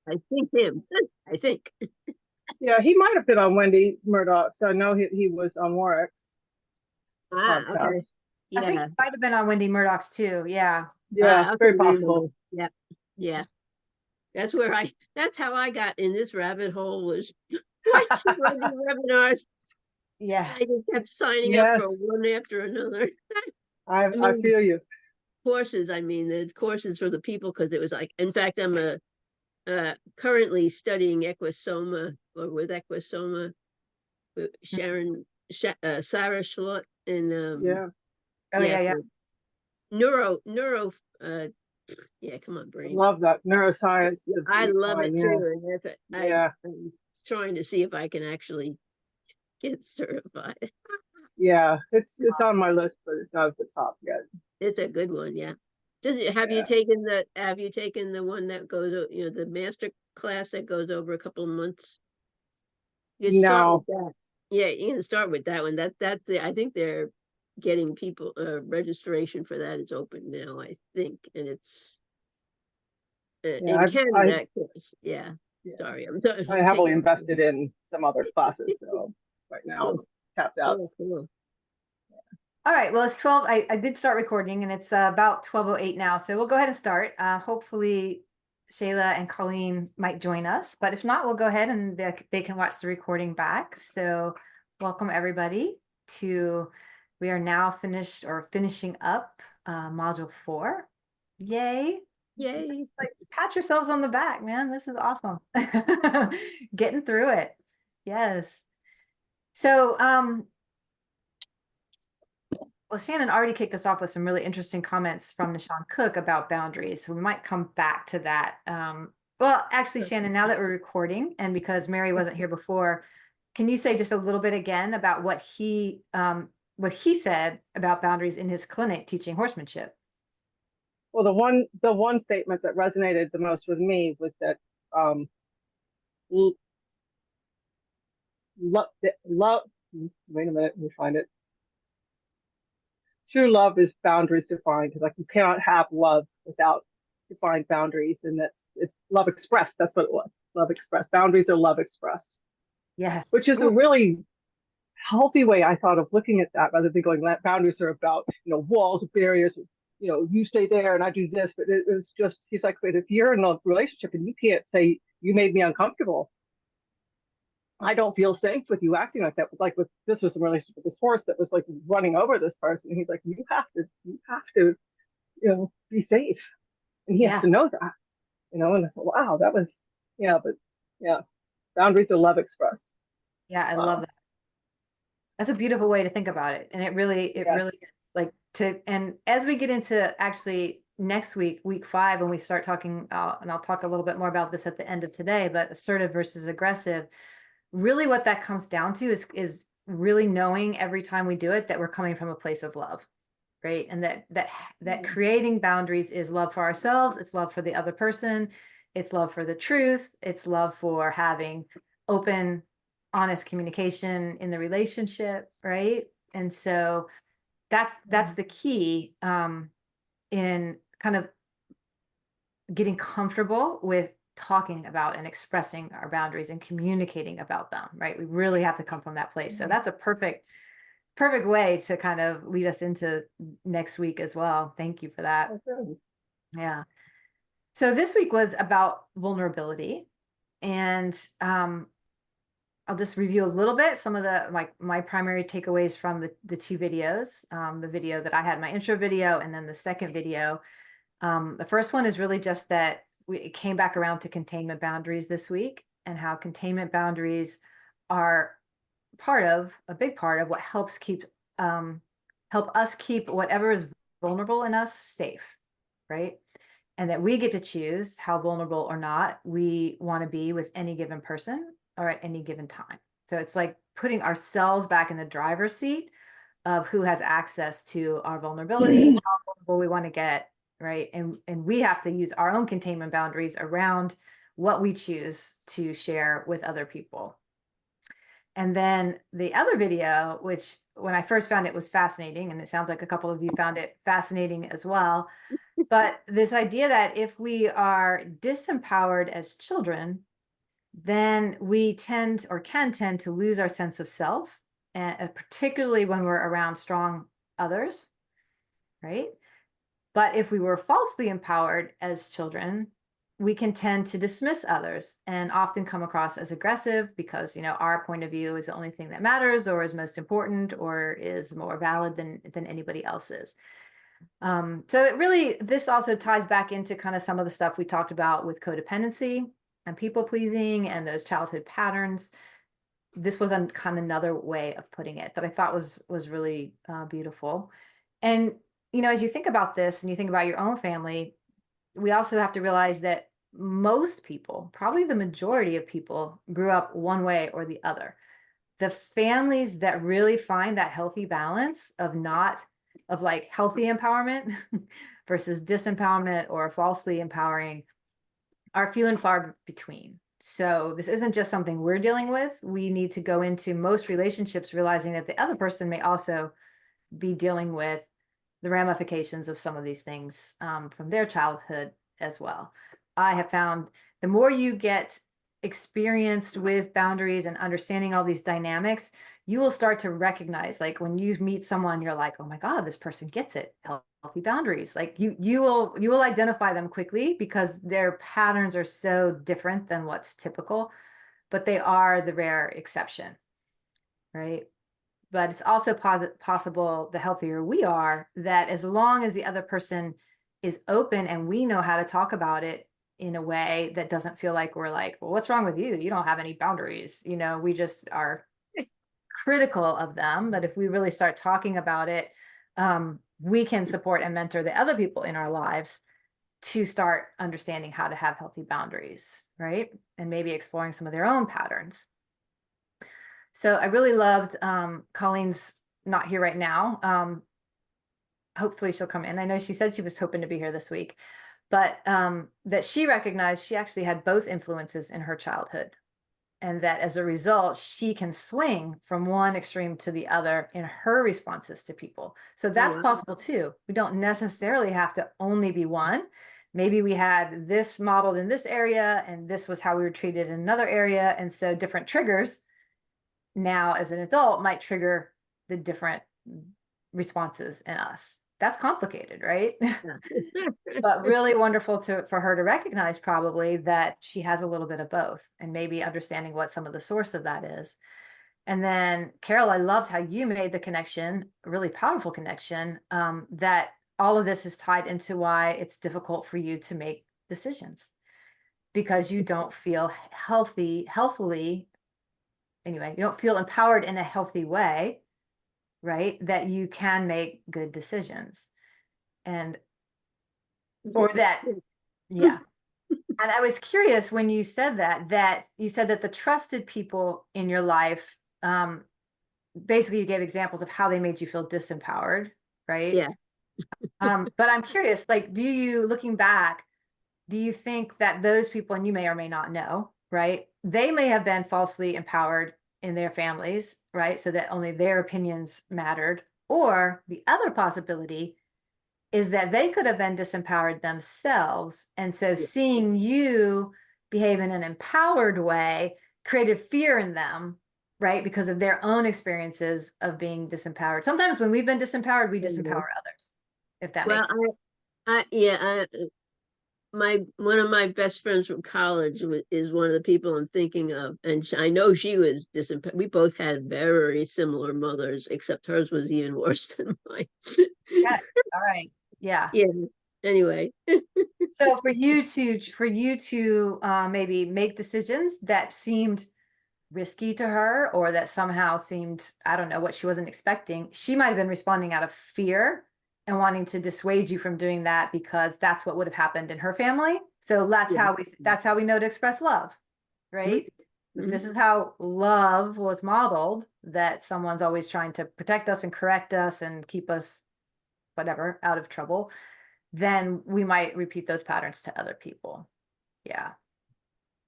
I think him. I think. Yeah, he might have been on Wendy Murdoch. So I know he was on Warwick's Ah, podcast. okay. I think Yeah. he might have been on Wendy Murdoch's too. Yeah. Yeah, Okay, very possible. reasonable. Yep. Yeah. That's how I got in this rabbit hole was watching Wendy webinars. Yeah. I just kept signing up for Yes, one after another. I I mean, feel you. courses, the courses for the people, because it was like, in fact, I'm currently studying Equisoma, or with Equisoma, with Sarah Schlott, and Yeah, Oh yeah, yeah, yeah. for neuro, uh, yeah, come on, brain. love that neuroscience of I love equine. it Yeah, too, and yeah, I'm trying to see if I can actually get certified. yeah. It's on my list, but it's not at the top yet. It's a good one, yeah. Yeah. Have you taken the one that goes, the master class that goes over a couple of months? You start with No. that. Yeah, you can start with that one. I think they're getting people, registration for that is open now, I think, and it's Yeah, in I Canada, of course. Yeah. yeah, Sorry, I I'm heavily taking. invested in some other classes, so right now I'm Cool, tapped out. cool. All right. Well, it's 12. I did start recording and it's about 12:08 now. So we'll go ahead and start. Hopefully Shayla and Colleen might join us, but if not, we'll go ahead and they can watch the recording back. So welcome everybody to, we are now finished or finishing up module 4. Yay. Yay. Like pat yourselves on the back, man. This is awesome. Getting through it. Yes. So, well, Shannon already kicked us off with some really interesting comments from Nishan Cook about boundaries. So we might come back to that. Well, actually, Shannon, now that we're recording, and because Mary wasn't here before, can you say just a little bit again about what he said about boundaries in his clinic teaching horsemanship? Well, the one statement that resonated the most with me was that um, love. Wait a minute, let me find it. True love is boundaries defined. Like you cannot have love without defined boundaries, and it's love expressed. That's what it was. Love expressed. Boundaries are love expressed, Yes. which is a Ooh, really healthy way I thought of looking at that, rather than going that boundaries are about walls, barriers. You stay there and I do this, but it was just he's like, but if you're in a relationship and you can't say you made me uncomfortable, I don't feel safe with you acting like that. Like with this was a relationship with this horse that was like running over this person. He's like, you have to, be safe, and he has yeah. to know that. And I thought, wow, that was yeah, but yeah, boundaries are love expressed. Yeah, I love Wow. that. That's a beautiful way to think about it. And it Yes. really is like and as we get into actually next week, week 5, when we start talking, and I'll talk a little bit more about this at the end of today, but assertive versus aggressive, really what that comes down to is really knowing every time we do it that we're coming from a place of love, right? And that creating boundaries is love for ourselves, it's love for the other person, it's love for the truth, it's love for having open, honest communication in the relationship, right? And so that's the key in kind of getting comfortable with talking about and expressing our boundaries and communicating about them, right? We really have to come from that place. So that's a perfect way to kind of lead us into next week as well. Thank you for that. Okay. Yeah. So this week was about vulnerability, and I'll just review a little bit some of my primary takeaways from the 2 videos, the video that I had, my intro video, and then the second video. The first one is really just that it came back around to containment boundaries this week, and how containment boundaries are a big part of what help us keep whatever is vulnerable in us safe, right? And that we get to choose how vulnerable or not we want to be with any given person or at any given time. So it's like putting ourselves back in the driver's seat of who has access to our vulnerability, how vulnerable we want to get, right? And we have to use our own containment boundaries around what we choose to share with other people. And then the other video, which when I first found it was fascinating, and it sounds like a couple of you found it fascinating as well, But this idea that if we are disempowered as children, then we tend or can tend to lose our sense of self, and particularly when we're around strong others, right? But if we were falsely empowered as children, we can tend to dismiss others and often come across as aggressive because, you know, our point of view is the only thing that matters or is most important or is more valid than anybody else's. So it really, this also ties back into kind of some of the stuff we talked about with codependency and people pleasing and those childhood patterns. This was kind of another way of putting it that I thought was really beautiful. And, you know, as you think about this and you think about your own family, we also have to realize that most people, probably the majority of people, grew up one way or the other. The families that really find that healthy balance of like healthy empowerment versus disempowerment or falsely empowering are few and far between. So this isn't just something we're dealing with. We need to go into most relationships realizing that the other person may also be dealing with the ramifications of some of these things from their childhood as well. I have found the more you get experienced with boundaries and understanding all these dynamics, you will start to recognize, like when you meet someone, you're like, oh my God, this person gets it. Healthy boundaries. Like you will identify them quickly because their patterns are so different than what's typical, but they are the rare exception, right? But it's also possible, the healthier we are, that as long as the other person is open and we know how to talk about it in a way that doesn't feel like we're like, well, what's wrong with you? You don't have any boundaries. You know, we just are critical of them. But if we really start talking about it, we can support and mentor the other people in our lives to start understanding how to have healthy boundaries, right? And maybe exploring some of their own patterns. So I really loved, Colleen's not here right now. Hopefully she'll come in. I know she said she was hoping to be here this week, but that she recognized she actually had both influences in her childhood. And that as a result, she can swing from one extreme to the other in her responses to people. So that's wow. possible too. We don't necessarily have to only be one. Maybe we had this modeled in this area and this was how we were treated in another area. And so different triggers now as an adult might trigger the different responses in us. That's complicated, right? But really wonderful for her to recognize probably that she has a little bit of both and maybe understanding what some of the source of that is. And then Carol, I loved how you made the connection, a really powerful connection, that all of this is tied into why it's difficult for you to make decisions because you don't feel healthily, anyway, you don't feel empowered in a healthy way, right? That you can make good decisions. And or that, yeah. And I was curious when you said that you said that the trusted people in your life, basically you gave examples of how they made you feel disempowered, right? Yeah. But I'm curious, like, looking back, do you think that those people, and you may or may not know, right? They may have been falsely empowered in their families, right? So that only their opinions mattered. Or the other possibility is that they could have been disempowered themselves. And so Yeah. seeing you behave in an empowered way created fear in them, right? Because of their own experiences of being disempowered. Sometimes when we've been disempowered, we disempower others, if that Well, makes sense. one of my best friends from college is one of the people I'm thinking of, and I know she was disempowered. We both had very similar mothers, except hers was even worse than mine. Yeah. All right. Yeah. Yeah. Anyway. So for you to maybe make decisions that seemed risky to her or that somehow seemed, I don't know, what she wasn't expecting, she might have been responding out of fear and wanting to dissuade you from doing that because that's what would have happened in her family. So that's how we know to express love, right? Mm-hmm. This is how love was modeled, that someone's always trying to protect us and correct us and keep us whatever out of trouble, then we might repeat those patterns to other people. Yeah.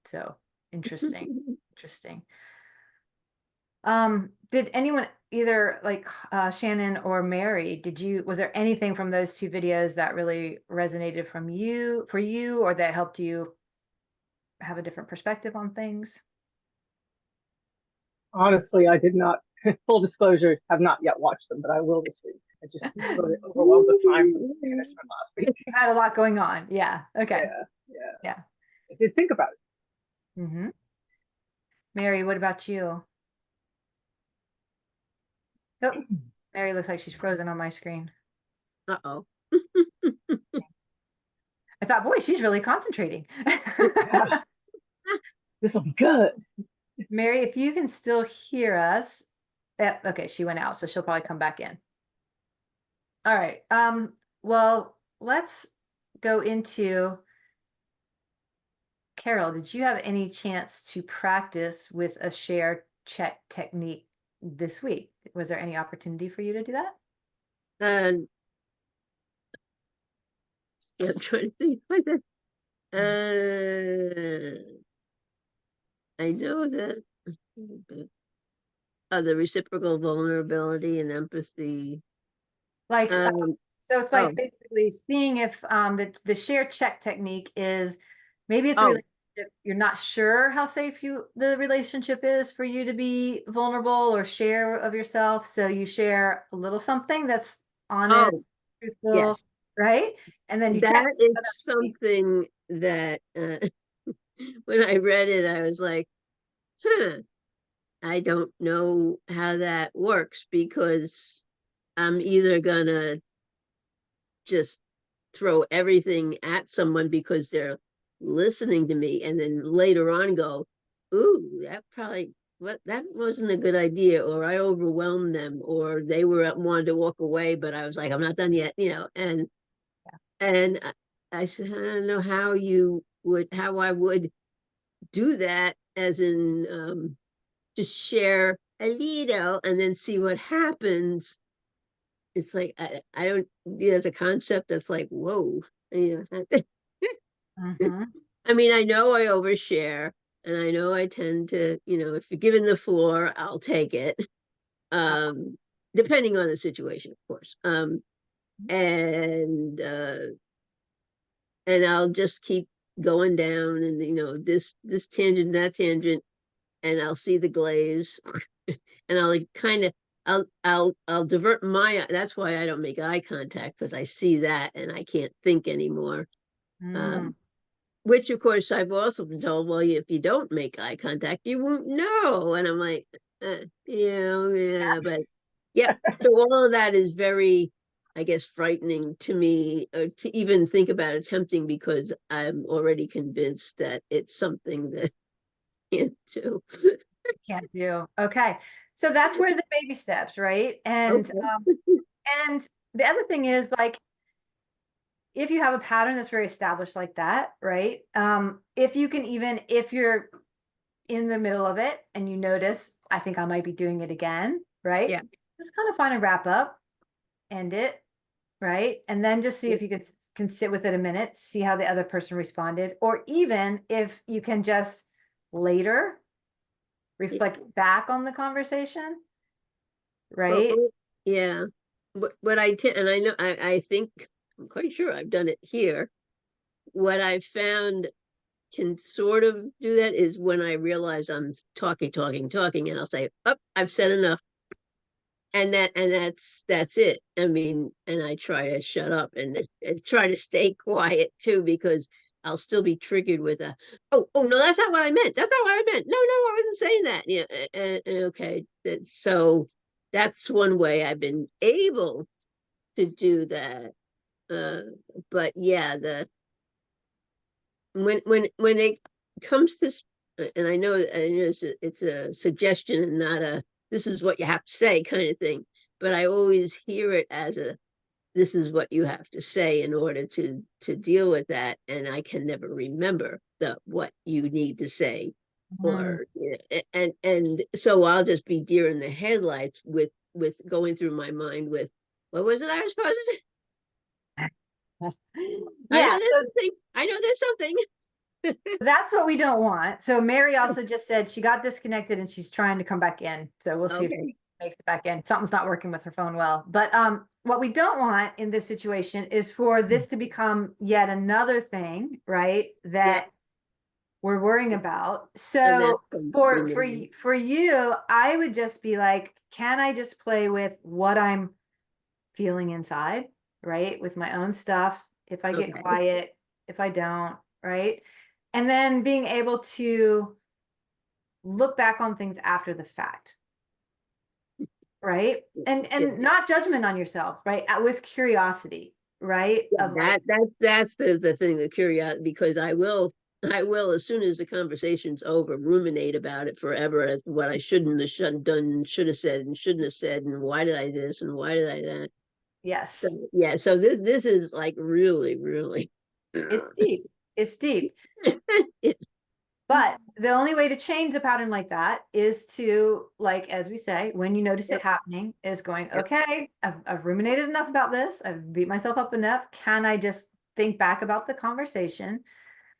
So interesting. Did anyone, either like Shannon or Mary, was there anything from those two videos that really resonated for you, or that helped you have a different perspective on things? Honestly, I did not, full disclosure, have not yet watched them, but I will this week. I just really overwhelmed with time with the management last week. You had a lot going on. Yeah. Okay. Yeah, yeah. Yeah. I did think about it. Mm-hmm. Mary, what about you? Oh, Mary looks like she's frozen on my screen. Uh-oh. I thought, boy, she's really concentrating. Yeah, this will be good. Mary, if you can still hear us. Okay, she went out, so she'll probably come back in. All right. Well, let's go into Carol. Did you have any chance to practice with a share check technique this week? Was there any opportunity for you to do that? Yeah, I'm trying to think like that. I know that the reciprocal vulnerability and empathy. Like, so it's like Oh, basically seeing if the share check technique is, maybe it's a oh, relationship you're not sure how safe the relationship is for you to be vulnerable or share of yourself. So you share a little something that's honest, oh, truthful, yes. right? And then you check That is that's safe. something that when I read it, I was like, huh, I don't know how that works because I'm either gonna just throw everything at someone because they're listening to me and then later on go, ooh, that wasn't a good idea, or I overwhelmed them, or they wanted to walk away, but I was like, I'm not done yet, and I said, I don't know how I would do that, as in just share a little and then see what happens. It's like I don't, there's a concept that's like, whoa, you know. Mhm. I mean, I know I overshare, and I know I tend to, if you're given the floor, I'll take it. Um, Depending on the situation, of course. And I'll just keep going down, and this tangent, that tangent, and I'll see the glaze, and I'll like, kind of, I'll divert that's why I don't make eye contact, because I see that and I can't think anymore. Mm. Um, which of course I've also been told, well, if you don't make eye contact, you won't know. And I'm like, yeah, but yeah. So all of that is very, I guess, frightening to me, to even think about attempting, because I'm already convinced that it's something that I can't do. Can't do. Okay. So that's where the baby steps, right? Okay. And the other thing is, like, if you have a pattern that's very established like that, right? If you're in the middle of it and you notice, I think I might be doing it again, right? Yeah. Just kind of find a wrap up, end it, right? And then just see if you can sit with it a minute, see how the other person responded, or even if you can just later reflect back on the conversation, Well, right? yeah. What and I know, I think, I'm quite sure I've done it here. What I found can sort of do that is when I realize I'm talking, and I'll say, "Oh, I've said enough," and that's it. I mean, and I try to shut up and try to stay quiet too, because I'll still be triggered with oh no, that's not what I meant. That's not what I meant. No, I wasn't saying that. Yeah, okay. So that's one way I've been able to do that. Uh, but yeah, when it comes to, and I know it's a suggestion and not a this is what you have to say kind of thing, but I always hear it as a this is what you have to say in order to deal with that, and I can never remember the what you need to say, Mm. or and so I'll just be deer in the headlights with going through my mind with what was it I was supposed to say? I Yeah. know there's something. I know there's something. That's what we don't want. So Mary also just said she got disconnected and she's trying to come back in. So we'll see if Okay. she makes it back in. Something's not working with her phone well. But what we don't want in this situation is for this to become yet another thing, right? That we're worrying about. And that's So for you, I would just be like, can I just play with what I'm feeling inside, right? With my own stuff. If I get Okay. quiet, if I don't, right? And then being able to look back on things after the fact, right? And Yeah. not judgment on yourself, right? With curiosity, right? Yeah, Of like, that's the thing, the curiosity, because I will, as soon as the conversation's over, ruminate about it forever as to what I shouldn't have done, should have said, and shouldn't have said, and why did I this, and why did I that. So yes, yeah, so this is like really, really it's deep. It's deep. But the only way to change a pattern like that is to, like, as we say, when you notice it Yep. happening, is going, Yep. okay, I've ruminated enough about this. I've beat myself up enough. Can I just think back about the conversation?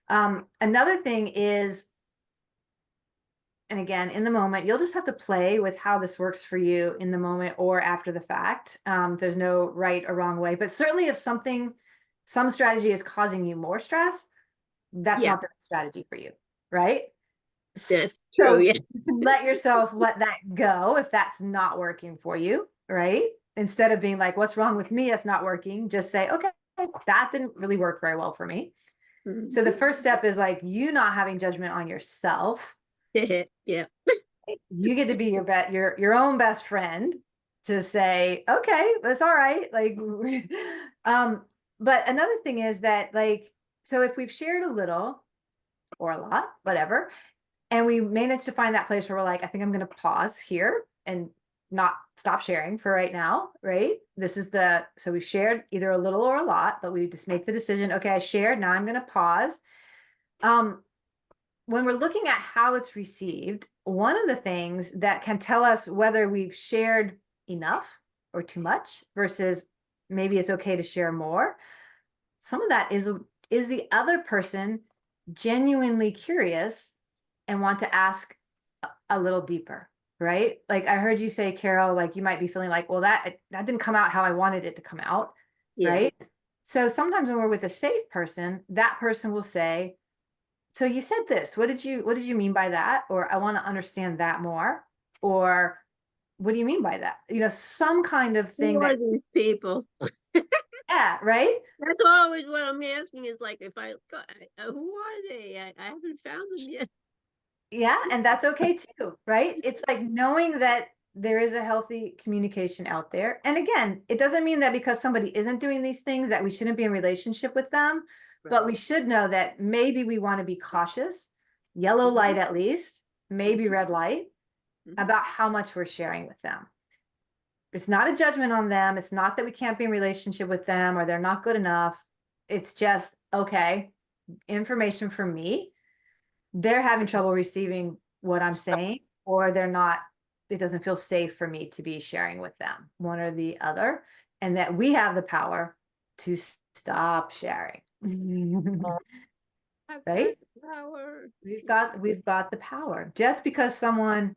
Another thing is, and again, in the moment, you'll just have to play with how this works for you in the moment or after the fact. There's no right or wrong way, but certainly if some strategy is causing you more stress, that's Yeah, not the strategy for you, right? that's true. So Yeah. you can let yourself let that go if that's not working for you, right? Instead of being like, what's wrong with me? It's not working. Just say, okay, that didn't really work very well for me. So the first step is like you not having judgment on yourself. Yeah. You get to be your own best friend to say, okay, that's all right. Like, but another thing is that, like, so if we've shared a little or a lot, whatever, and we managed to find that place where we're like, I think I'm going to pause here and not stop sharing for right now, right? So we've shared either a little or a lot, but we just make the decision, okay, I shared, now I'm going to pause. When we're looking at how it's received, one of the things that can tell us whether we've shared enough or too much versus maybe it's okay to share more, some of that is the other person genuinely curious and want to ask a little deeper, right? Like I heard you say, Carol, like you might be feeling like, well, that didn't come out how I wanted it to come out, Yeah. right? So sometimes when we're with a safe person, that person will say, so you said this, what did you mean by that? Or I want to understand that more. Or what do you mean by that? Some kind of thing Who that, are these people? yeah, right? That's always what I'm asking, is like, if who are they? I haven't found them yet. Yeah, and that's okay too, right? It's like knowing that there is a healthy communication out there. And again, it doesn't mean that because somebody isn't doing these things that we shouldn't be in relationship with them, but we Right. should know that maybe we want to be cautious, yellow light at least, maybe red light, Mhm. about how much we're sharing with them. It's not a judgment on them. It's not that we can't be in relationship with them or they're not good enough. It's just, okay, information from me, they're having trouble receiving what I'm saying, or it doesn't feel safe for me to be sharing with them, one or the other, and that we have the power to stop sharing. I've got Right? the power. We've got the power. Just because someone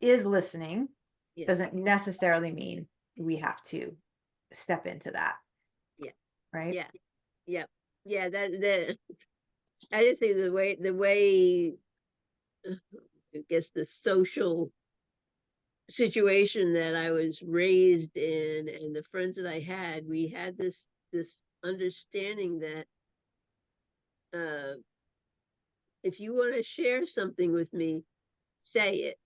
is listening Yeah. doesn't necessarily mean we have to step into that, Yeah. right? Yeah. Yeah. Yeah. That I just think the way I guess the social situation that I was raised in and the friends that I had, we had this understanding that uh if you want to share something with me, say it,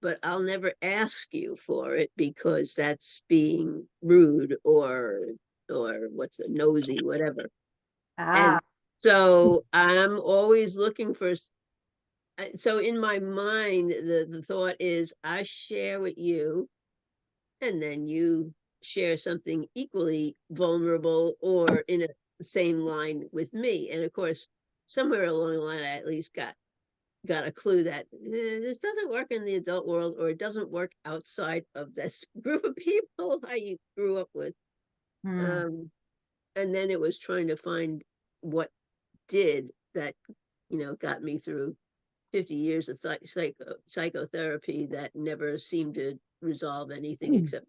but I'll never ask you for it because that's being rude or what's a nosy, whatever. And Ah, so I'm always looking for so in my mind the thought is I share with you and then you share something equally vulnerable or in a same line with me. And of course, somewhere along the line, I at least got a clue that this doesn't work in the adult world, or it doesn't work outside of this group of people I grew up with. hmm. Um, and then it was trying to find what did that, got me through 50 years of psychotherapy that never seemed to resolve anything except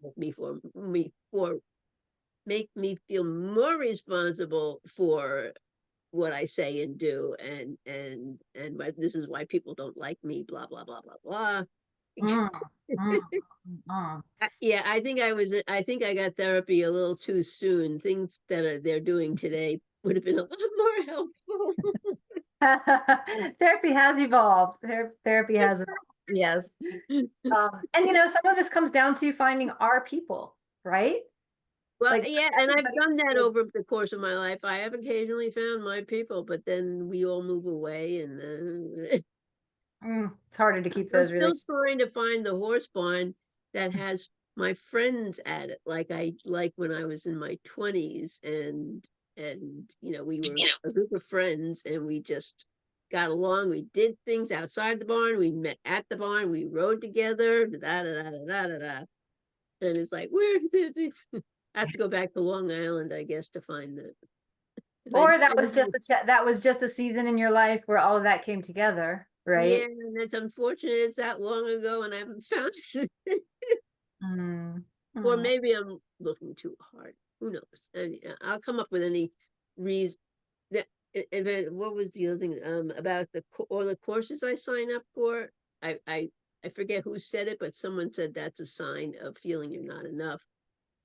make me feel more responsible for what I say and do, this is why people don't like me, blah blah blah blah blah. Mm, mm, mm. Yeah, I think I got therapy a little too soon. Things that they're doing today would have been a lot more helpful. Therapy has evolved. Therapy has evolved. Yes. And some of this comes down to finding our people, right? Well, Like yeah, and I've everybody done that is- over the course of my life. I have occasionally found my people, but then we all move away, and it's harder to keep I'm those still relationships. trying to find the horse barn that has my friends at it, like when I was in my 20s, and we were a group of friends, and we just got along. We did things outside the barn. We met at the barn. We rode together. Da da da da da da da. And it's like, where did it? I have to go back to Long Island, I guess, to find the. Or that was just that was just a season in your life where all of that came together, right? Yeah, and it's unfortunate it's that long ago, and I haven't found it. Mm, Or mm. maybe I'm looking too hard. Who knows? I'll come up with any reason. That what was the other thing? About all the courses I sign up for. I forget who said it, but someone said that's a sign of feeling you're not enough,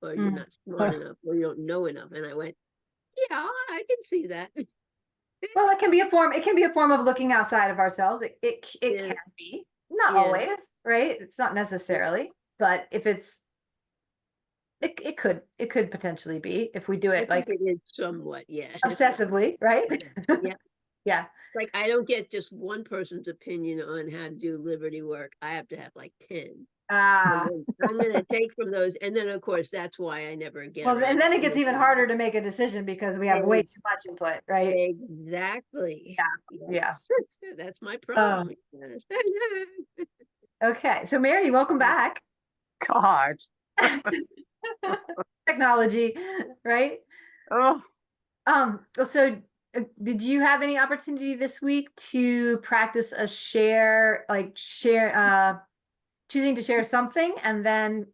or you're not smart enough, or you don't know enough. And I went, yeah, I can see that. Well, it can be a form. It can be a form of looking outside of ourselves. It Yeah, can be, not yeah. always, right? It's not necessarily, but if it's it could potentially be if we do I it think like it is somewhat, yeah. obsessively, right? Yeah. Yeah. Like I don't get just one person's opinion on how to do Liberty work. I have to have like 10. And then I'm gonna take from those, and then of course that's why I never get Well, around and to then it gets even finishing harder them. to make a decision because we have way too much input, right? Exactly. Yeah. Yeah. That's my Um, problem. okay. So Mary, welcome back. God. Technology, right? Oh, So did you have any opportunity this week to practice a choosing to share something and then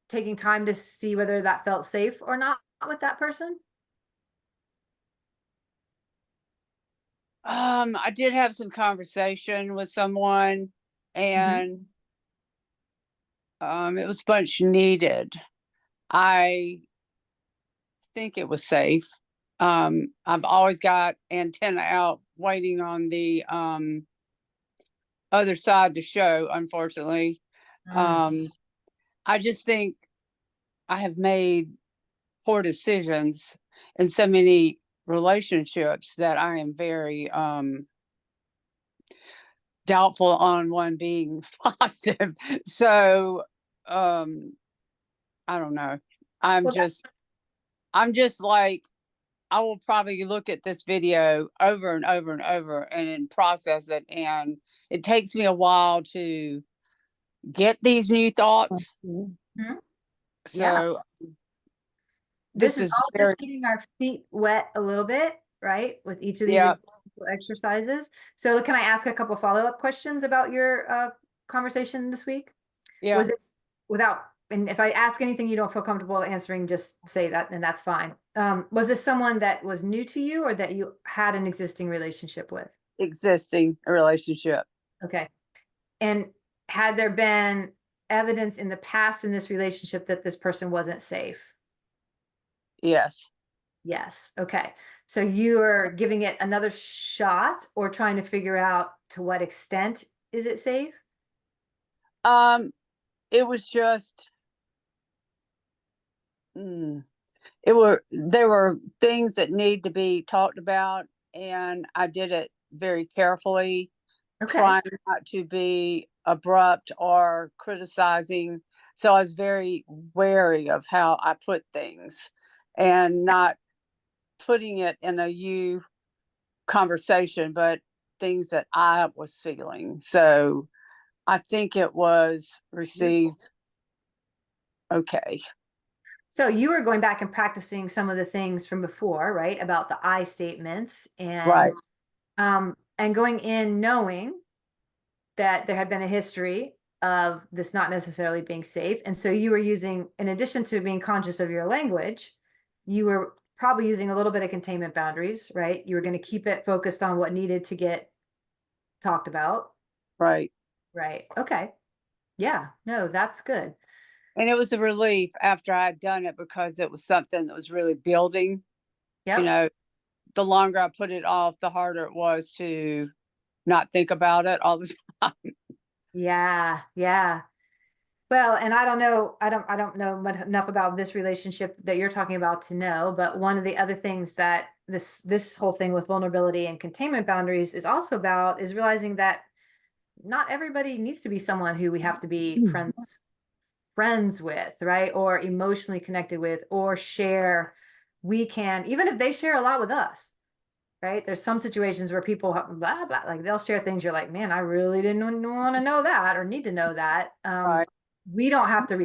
taking time to see whether that felt safe or not with that person? I did have some conversation with someone, and it was much needed. I think it was safe. I've always got antenna out waiting on the other side to show, unfortunately. I just think I have made poor decisions in so many relationships that I am very doubtful on one being positive. So I don't know. I'm Well, just like, I will probably look at this video over and over and over and then process it, and it takes me a while to get these new thoughts. Mhm. Yeah. So This this is is all very, just getting our feet wet a little bit, right? With each of these yeah, exercises. So can I ask a couple follow-up questions about your conversation this week? yeah. Was it and if I ask anything you don't feel comfortable answering, just say that and that's fine. Was this someone that was new to you or that you had an existing relationship with? Existing relationship. Okay. And had there been evidence in the past in this relationship that this person wasn't safe? Yes. Yes. Okay. So you are giving it another shot or trying to figure out to what extent is it safe? It was just, there were things that need to be talked about, and I did it very carefully, Okay. trying not to be abrupt or criticizing. So I was very wary of how I put things, and not putting it in a you conversation, but things that I was feeling. So I think it was received okay. So you were going back and practicing some of the things from before, right? About the I statements Right. and going in knowing that there had been a history of this not necessarily being safe. And so you were using, in addition to being conscious of your language, you were probably using a little bit of containment boundaries, right? You were going to keep it focused on what needed to get talked about. Right. Right. Okay. Yeah. No, that's good. And it was a relief after I had done it because it was something that was really building. Yep. You know, the longer I put it off, the harder it was to not think about it all the time. Yeah. Yeah. Well, and I don't know, I don't know enough about this relationship that you're talking about to know, but one of the other things that this whole thing with vulnerability and containment boundaries is also about is realizing that not everybody needs to be someone who we have to be friends with, right? Or emotionally connected with, or share. We can, even if they share a lot with us, right? There's some situations where people blah, blah, like they'll share things you're like, man, I really didn't want to know that or need to know that. Right. We don't have to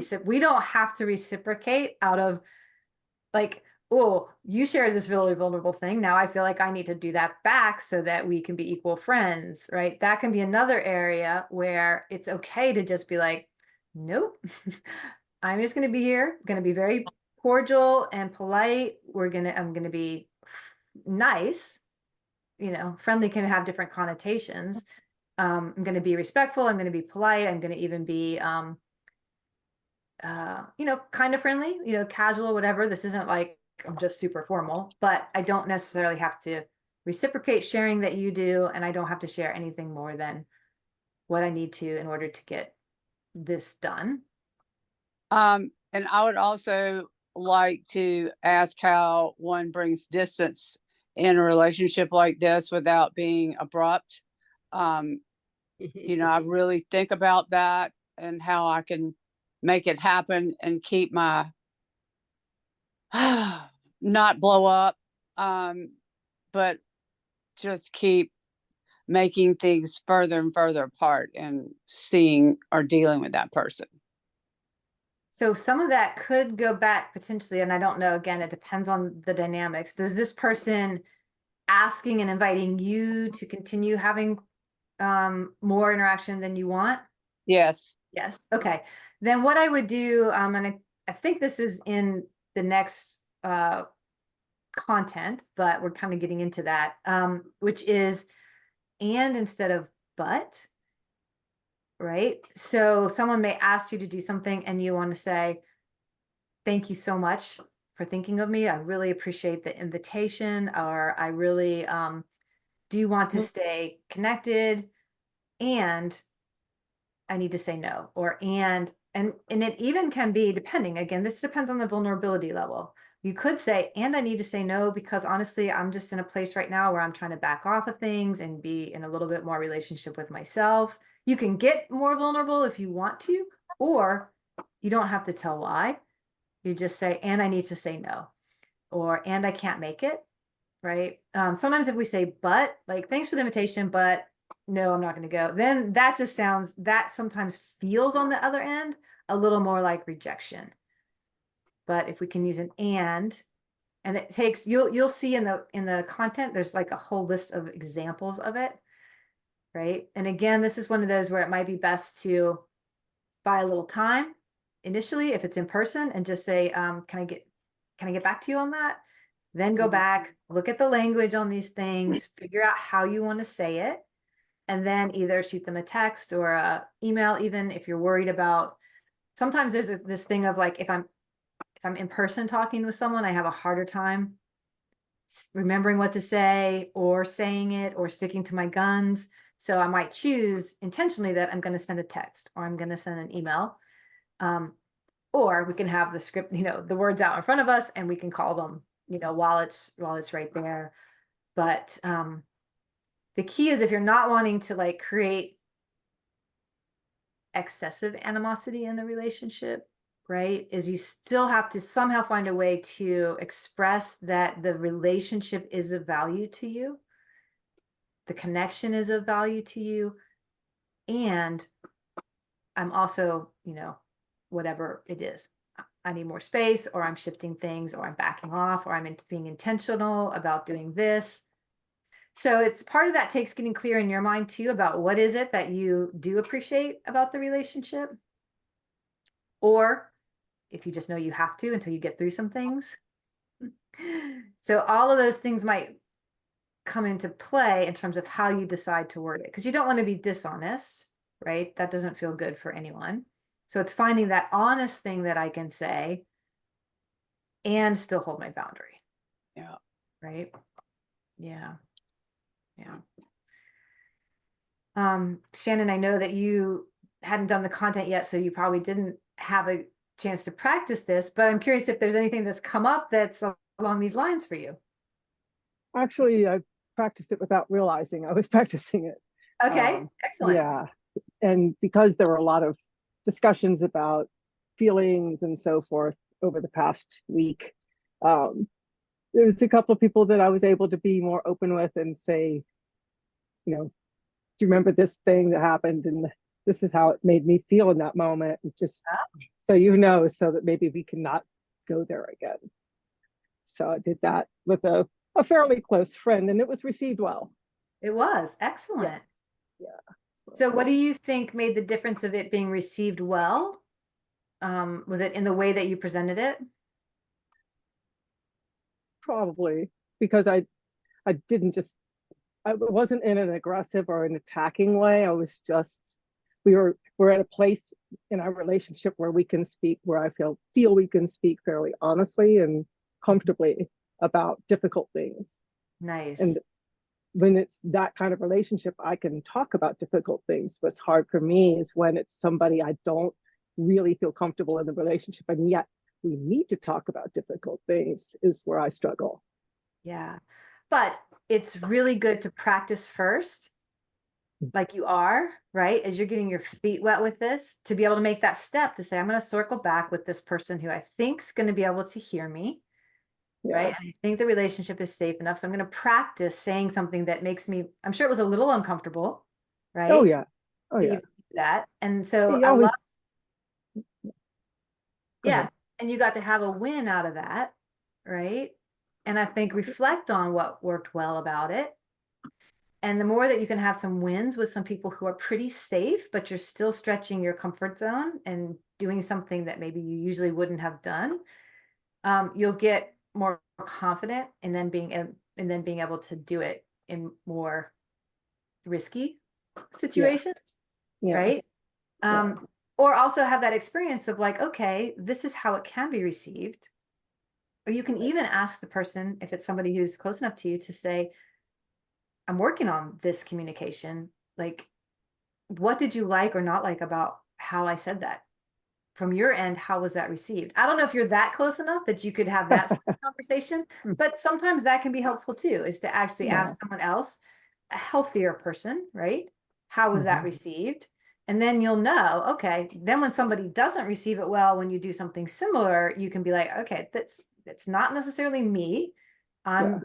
reciprocate out of like, oh, you shared this really vulnerable thing. Now I feel like I need to do that back so that we can be equal friends, right? That can be another area where it's okay to just be like, nope, I'm just going to be here, going to be very cordial and polite. I'm going to be nice. Friendly can have different connotations. I'm going to be respectful. I'm going to be polite. I'm going to even be, kind of friendly, casual, whatever. This isn't like I'm just super formal, but I don't necessarily have to reciprocate sharing that you do. And I don't have to share anything more than what I need to in order to get this done. And I would also like to ask how one brings distance in a relationship like this without being abrupt. I really think about that and how I can make it happen and keep my not blow up, but just keep making things further and further apart and seeing or dealing with that person. So some of that could go back potentially, and I don't know, again, it depends on the dynamics. Does this person asking and inviting you to continue having more interaction than you want? Yes. Yes. Okay. Then what I would do, and I think this is in the next content, but we're kind of getting into that, which is and instead of but, right? So someone may ask you to do something and you want to say, thank you so much for thinking of me. I really appreciate the invitation, or I really do want to stay connected, and I need to say no, or and it even can be, depending, again, this depends on the vulnerability level. You could say, and I need to say no because honestly, I'm just in a place right now where I'm trying to back off of things and be in a little bit more relationship with myself. You can get more vulnerable if you want to, or you don't have to tell why. You just say, and I need to say no, or and I can't make it, right? Sometimes if we say, but, like, thanks for the invitation, but no, I'm not going to go, then that sometimes feels on the other end a little more like rejection. But if we can use an and it takes, you'll see in the content, there's like a whole list of examples of it, right? And again, this is one of those where it might be best to buy a little time initially if it's in person and just say, can I get back to you on that? Then go back, look at the language on these things, figure out how you want to say it, and then either shoot them a text or a email, even if you're worried about. Sometimes there's this thing of like, if I'm in person talking with someone, I have a harder time remembering what to say or saying it or sticking to my guns. So I might choose intentionally that I'm going to send a text or I'm going to send an email. Or we can have the script, the words out in front of us and we can call them, while it's right there. But the key is, if you're not wanting to like create excessive animosity in the relationship, right, is you still have to somehow find a way to express that the relationship is of value to you, the connection is of value to you, and I'm also, whatever it is, I need more space, or I'm shifting things, or I'm backing off, or I'm being intentional about doing this. So it's part of that takes getting clear in your mind too about what is it that you do appreciate about the relationship, or if you just know you have to until you get through some things. So all of those things might come into play in terms of how you decide to word it, because you don't want to be dishonest, right? That doesn't feel good for anyone. So it's finding that honest thing that I can say and still hold my boundary. Yeah. Right. Yeah. Yeah. Shannon, I know that you hadn't done the content yet, so you probably didn't have a chance to practice this, but I'm curious if there's anything that's come up that's along these lines for you. Actually, I practiced it without realizing I was practicing it. Okay, excellent. Yeah. And because there were a lot of discussions about feelings and so forth over the past week, there was a couple of people that I was able to be more open with and say, you know, do you remember this thing that happened? And this is how it made me feel in that moment. And just so you know, so that maybe we can not go there again. So I did that with a fairly close friend, and it was received well. It was excellent. Yeah. So what do you think made the difference of it being received well? Was it in the way that you presented it? Probably because I didn't just, I wasn't in an aggressive or an attacking way. I was just, we're at a place in our relationship where we can speak, where I feel we can speak fairly honestly and comfortably about difficult things. Nice. And when it's that kind of relationship, I can talk about difficult things. What's hard for me is when it's somebody I don't really feel comfortable in the relationship, and yet we need to talk about difficult things, is where I struggle. Yeah. But it's really good to practice first, like you are, right? As you're getting your feet wet with this, to be able to make that step to say, I'm going to circle back with this person who I think's going to be able to hear me. Yeah. Right. And I think the relationship is safe enough. So I'm going to practice saying something that makes me, I'm sure it was a little uncomfortable. Right. Oh, yeah. Oh, to yeah. even do that. And so He I always, love, Go yeah. ahead. And you got to have a win out of that. Right. And I think reflect on what worked well about it. And the more that you can have some wins with some people who are pretty safe, but you're still stretching your comfort zone and doing something that maybe you usually wouldn't have done, you'll get more confident and then being able to do it in more risky situations. Yeah. Right. Yeah. Or also have that experience of like, okay, this is how it can be received. Or you can even ask the person, if it's somebody who's close enough to you, to say, I'm working on this communication. Like, what did you like or not like about how I said that? From your end, how was that received? I don't know if you're that close enough that you could have that sort of conversation, but sometimes that can be helpful too, is to actually ask someone else, a healthier person, right? How was that received? And then you'll know, okay, then when somebody doesn't receive it well, when you do something similar, you can be like, okay, that's not necessarily me. I'm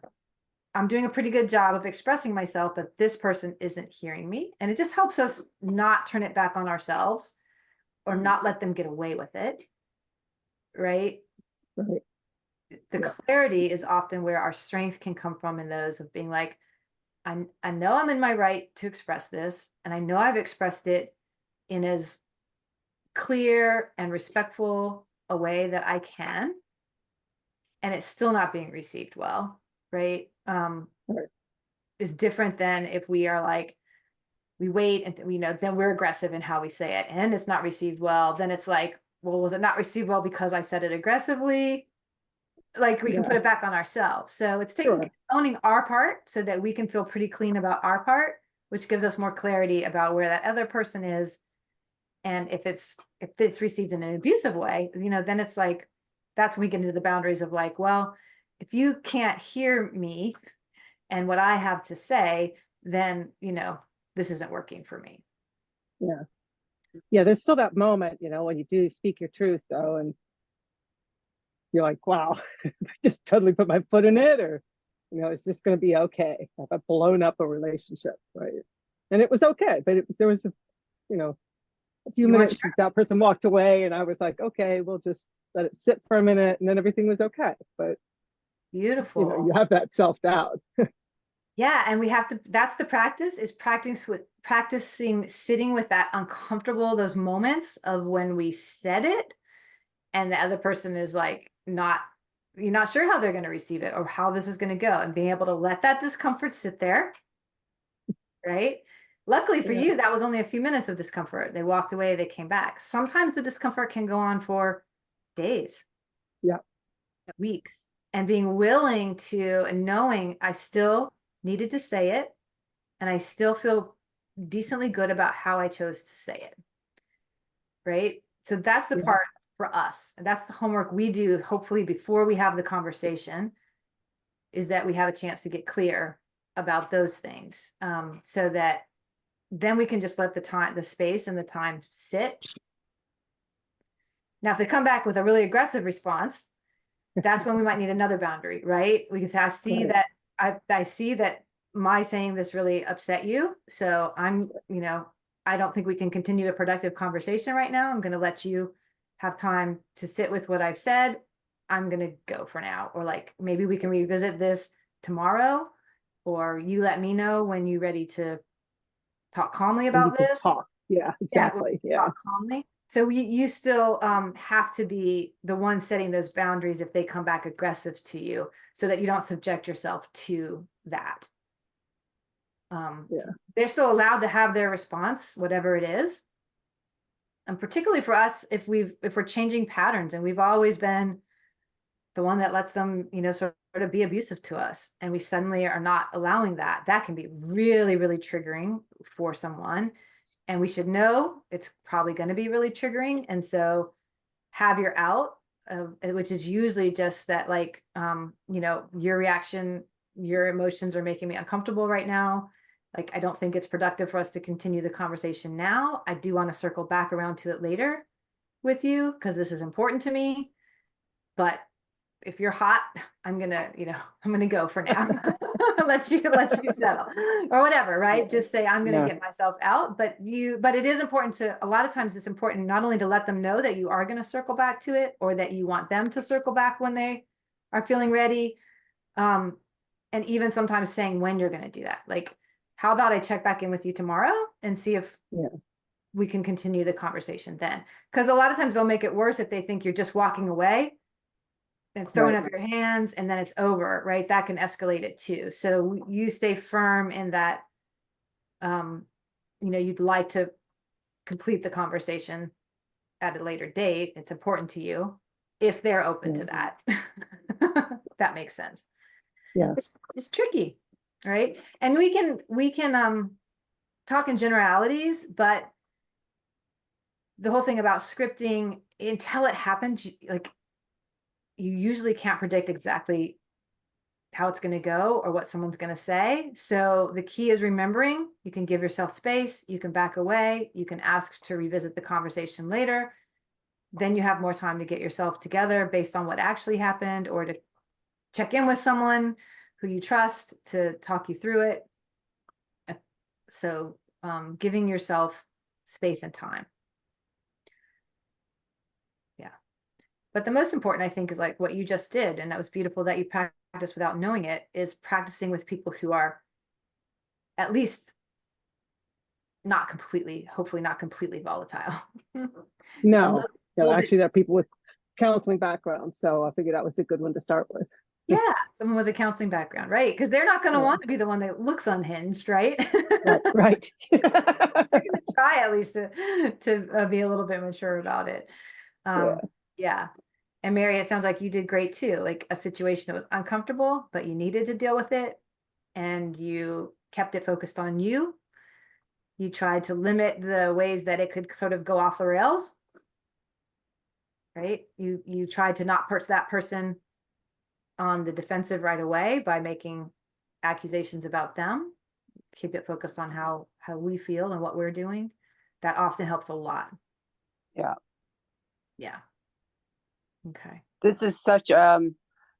doing a pretty good job of expressing myself, but this person isn't hearing me. And it just helps us not turn it back on ourselves or not let them get away with it. Right. Right. The clarity is often where our strength can come from, in those of being like, I know I'm in my right to express this, and I know I've expressed it in as clear and respectful a way that I can, and it's still not being received well. Right. Right. Is different than if we are like, we wait and we know, then we're aggressive in how we say it and it's not received well. Then it's like, well, was it not received well because I said it aggressively? Like we can put it back on ourselves. So it's owning our part so that we can feel pretty clean about our part, which gives us more clarity about where that other person is. And if it's received in an abusive way, then it's like, that's when we get into the boundaries of like, well, if you can't hear me and what I have to say, then, this isn't working for me. Yeah. Yeah. There's still that moment, when you do speak your truth though, and you're like, wow, I just totally put my foot in it, or, is this going to be okay? Have I blown up a relationship? Right. And it was okay, but there was a few You weren't minutes, that person walked away, and I was like, okay, we'll just let it sit for a minute, and then everything was okay. But Beautiful. you have that self-doubt. Yeah, and we have to, that's the practice, is practicing sitting with that uncomfortable, those moments of when we said it and the other person is like you're not sure how they're going to receive it or how this is going to go, and being able to let that discomfort sit there, right? Luckily for you, that was only a few minutes of discomfort. They walked away, they came back. Sometimes the discomfort can go on for days, weeks, and being willing to, and knowing I still needed to say it, and I still feel decently good about how I chose to say it, right? So that's the part for us, and that's the homework we do, hopefully before we have the conversation, is that we have a chance to get clear about those things, so that then we can just let the space and the time sit. Now, if they come back with a really aggressive response, that's when we might need another boundary, right? We can say, I see that I see that my saying this really upset you. So I'm, I don't think we can continue a productive conversation right now. I'm going to let you have time to sit with what I've said. I'm going to go for now. Or like, maybe we can revisit this tomorrow, or you let me know when you're ready to talk calmly about this. Talk. Yeah, exactly. Yeah. Talk calmly. So you still have to be the one setting those boundaries if they come back aggressive to you, so that you don't subject yourself to that. They're still allowed to have their response, whatever it is. And particularly for us, if we're changing patterns, and we've always been the one that lets them, sort of be abusive to us, and we suddenly are not allowing that, that can be really, really triggering for someone. And we should know it's probably going to be really triggering. And so have your out, which is usually just that, like, your reaction, your emotions are making me uncomfortable right now. Like, I don't think it's productive for us to continue the conversation now. I do want to circle back around to it later with you, because this is important to me. But if you're hot, I'm gonna go for now. let you settle, or whatever, right? Just say, I'm gonna get myself out. But it is important to, a lot of times it's important not only to let them know that you are going to circle back to it, or that you want them to circle back when they are feeling ready. And even sometimes saying when you're going to do that. Like, how about I check back in with you tomorrow and see if we can continue the conversation then? Because a lot of times they'll make it worse if they think you're just walking away and throwing up your hands and then it's over, right? That can escalate it too. So you stay firm in that, you'd like to complete the conversation at a later date. It's important to you if they're open to that. That makes sense. Yeah. It's tricky, right? And we can talk in generalities, but the whole thing about scripting, until it happens, like, you usually can't predict exactly how it's going to go or what someone's going to say. So the key is remembering you can give yourself space, you can back away, you can ask to revisit the conversation later. Then you have more time to get yourself together based on what actually happened, or to check in with someone who you trust to talk you through it. So giving yourself space and time. But the most important, I think, is like what you just did, and that was beautiful that you practiced without knowing it, is practicing with people who are at least not completely, hopefully not completely volatile. No, actually, there are people with counseling backgrounds, so I figured that was a good one to start with. Yeah, someone with a counseling background, right? Because they're not going to want to be the one that looks unhinged, right? Right. They're going to try at least to be a little bit mature about it. Yeah. And Mary, it sounds like you did great too. Like, a situation that was uncomfortable, but you needed to deal with it, and you kept it focused on you. You tried to limit the ways that it could sort of go off the rails, right? You tried to not put that person on the defensive right away by making accusations about them. Keep it focused on how we feel and what we're doing. That often helps a lot. Yeah. Okay. This is such a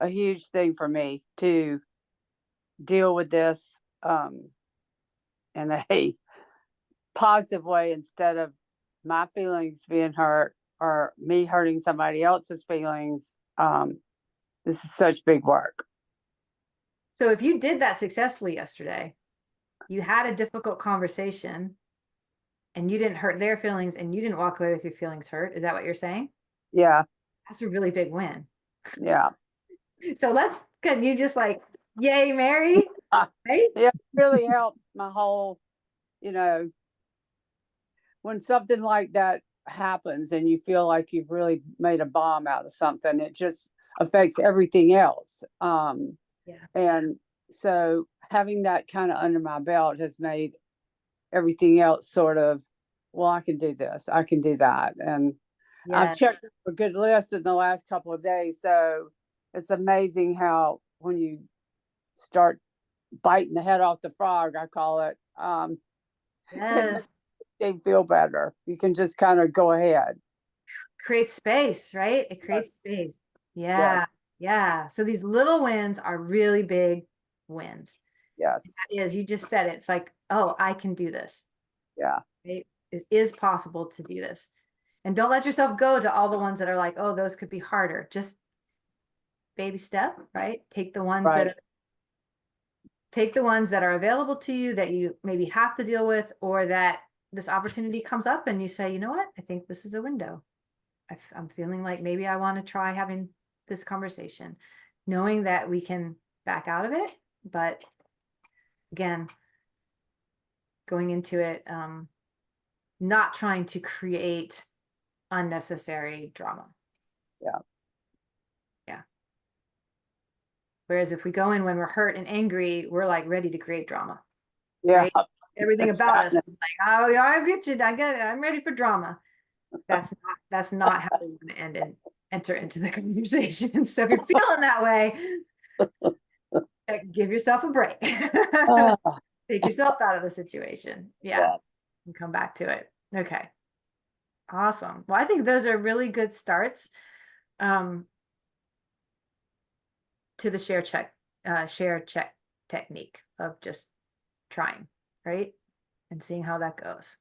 huge thing for me to deal with this in a positive way instead of my feelings being hurt or me hurting somebody else's feelings. This is such big work. So if you did that successfully yesterday, you had a difficult conversation and you didn't hurt their feelings and you didn't walk away with your feelings hurt. Is that what you're saying? Yeah. That's a really big win. Yeah. So can you just like, yay, Mary? Right? Yeah, it really helped my whole, when something like that happens and you feel like you've really made a bomb out of something, it just affects everything else. Yeah. And so having that kind of under my belt has made everything else sort of, well, I can do this, I can do that. And I've checked a good list in the last couple of days. So it's amazing how when you start biting the head off the frog, I call it, it makes them feel better. You can just kind of go ahead. Create space, right? It creates space. Yeah. Yes. Yeah. So these little wins are really big wins. Yes. That is, you just said it. It's like, oh, I can do this. Yeah. Right? It is possible to do this. And don't let yourself go to all the ones that are like, oh, those could be harder. Just baby step, right? Take the ones that are available to you that you maybe have to deal with, or that this opportunity comes up and you say, you know what? I think this is a window. I'm feeling like maybe I want to try having this conversation, knowing that we can back out of it. But again, going into it, not trying to create unnecessary drama. Yeah. Yeah. Whereas if we go in when we're hurt and angry, we're like ready to create drama. Yeah. Right? Everything about us is like, oh, yeah, I get you. I get it. I'm ready for drama. That's not how we want to enter into the conversation. So if you're feeling that way, give yourself a break. Take yourself out of the situation. Yeah. And come back to it. Okay. Awesome. Well, I think those are really good starts to the share check technique of just trying, right? And seeing how that goes.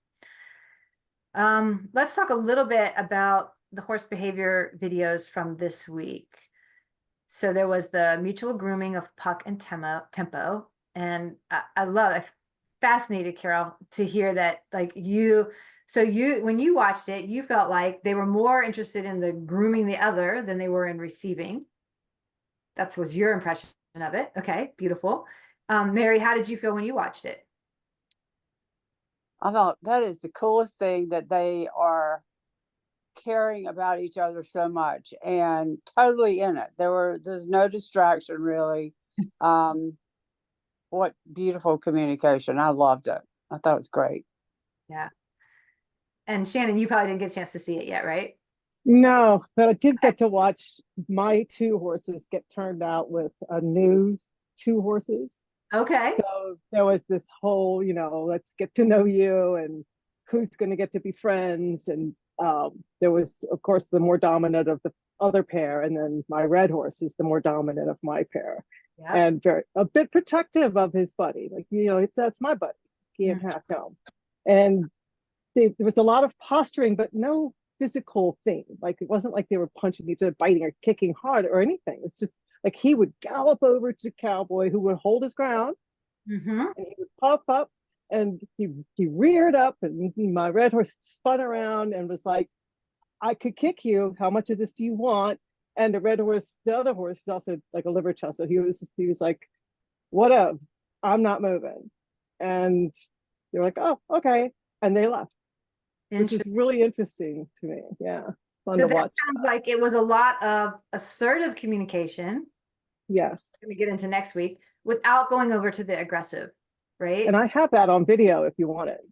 Let's talk a little bit about the horse behavior videos from this week. So there was the mutual grooming of Puck and Tempo. And I love it. Fascinated, Carol, to hear that like when you watched it, you felt like they were more interested in the grooming the other than they were in receiving. That was your impression of it. Okay, beautiful. Mary, how did you feel when you watched it? I thought that is the coolest thing, that they are caring about each other so much and totally in it. There's no distraction really. What beautiful communication. I loved it. I thought it was great. Yeah. And Shannon, you probably didn't get a chance to see it yet, right? No, but I did get to watch my two horses get turned out with a new two horses. Okay. So there was this whole, let's get to know you and who's going to get to be friends. And there was, of course, the more dominant of the other pair. And then my red horse is the more dominant of my pair. Yeah. And a bit protective of his buddy. Like, that's my buddy. Can't have him. And there was a lot of posturing, but no physical thing. Like, it wasn't like they were punching each other, biting or kicking hard or anything. It's just like he would gallop over to Cowboy, who would hold his ground, and he would pop up, and he reared up, and my red horse spun around and was like, I could kick you. How much of this do you want? And the other horse is also like a liver chest. So he was like, whatever, I'm not moving. And they were like, oh, okay. And they left. Which is really interesting to me. Yeah. Fun to watch. Sounds like it was a lot of assertive communication. Yes. We're going to get into next week without going over to the aggressive, right? And I have that on video if you want it.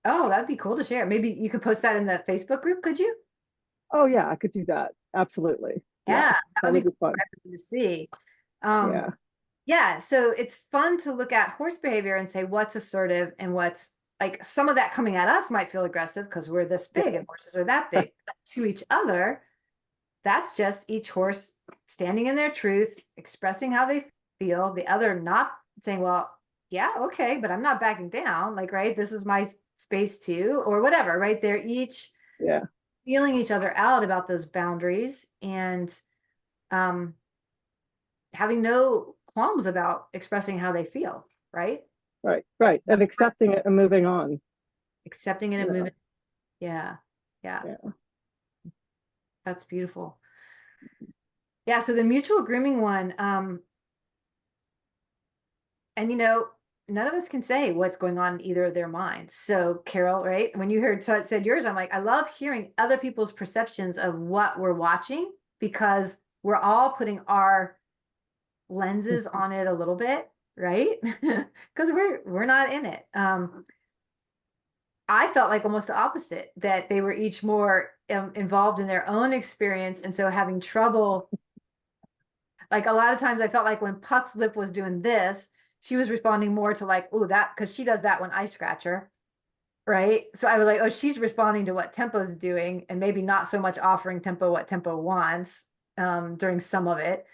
Oh, that'd be cool to share. Maybe you could post that in the Facebook group, could you? Oh yeah, I could do that. Absolutely. Yeah, that would be fun to see. Yeah, so it's fun to look at horse behavior and say what's assertive and what's like. Some of that coming at us might feel aggressive because we're this big and horses are that big. But to each other, that's just each horse standing in their truth, expressing how they feel. The other not saying, well, yeah, okay, but I'm not backing down. Like, right, this is my space too, or whatever, right? They're each Yeah. feeling each other out about those boundaries, and having no qualms about expressing how they feel, right? Right. And accepting it and moving on. Accepting it and Yeah. moving. Yeah. Yeah. Yeah. That's beautiful. Yeah. So the mutual grooming one, and none of us can say what's going on in either of their minds. So Carol, right? When you said yours, I'm like, I love hearing other people's perceptions of what we're watching, because we're all putting our lenses on it a little bit, right? Because we're not in it. I felt like almost the opposite, that they were each more involved in their own experience, and so having trouble. Like a lot of times I felt like when Puck's lip was doing this, she was responding more to like, oh, that, because she does that when I scratch her, right? So I was like, oh, she's responding to what Tempo's doing, and maybe not so much offering Tempo what Tempo wants during some of it.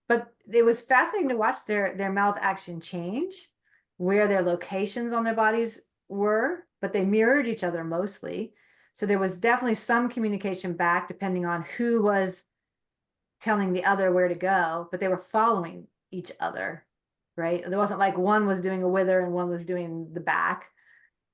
But it was fascinating to watch their mouth action change, where their locations on their bodies were, but they mirrored each other mostly. So there was definitely some communication back depending on who was telling the other where to go, but they were following each other, right? There wasn't like one was doing a wither and one was doing the back,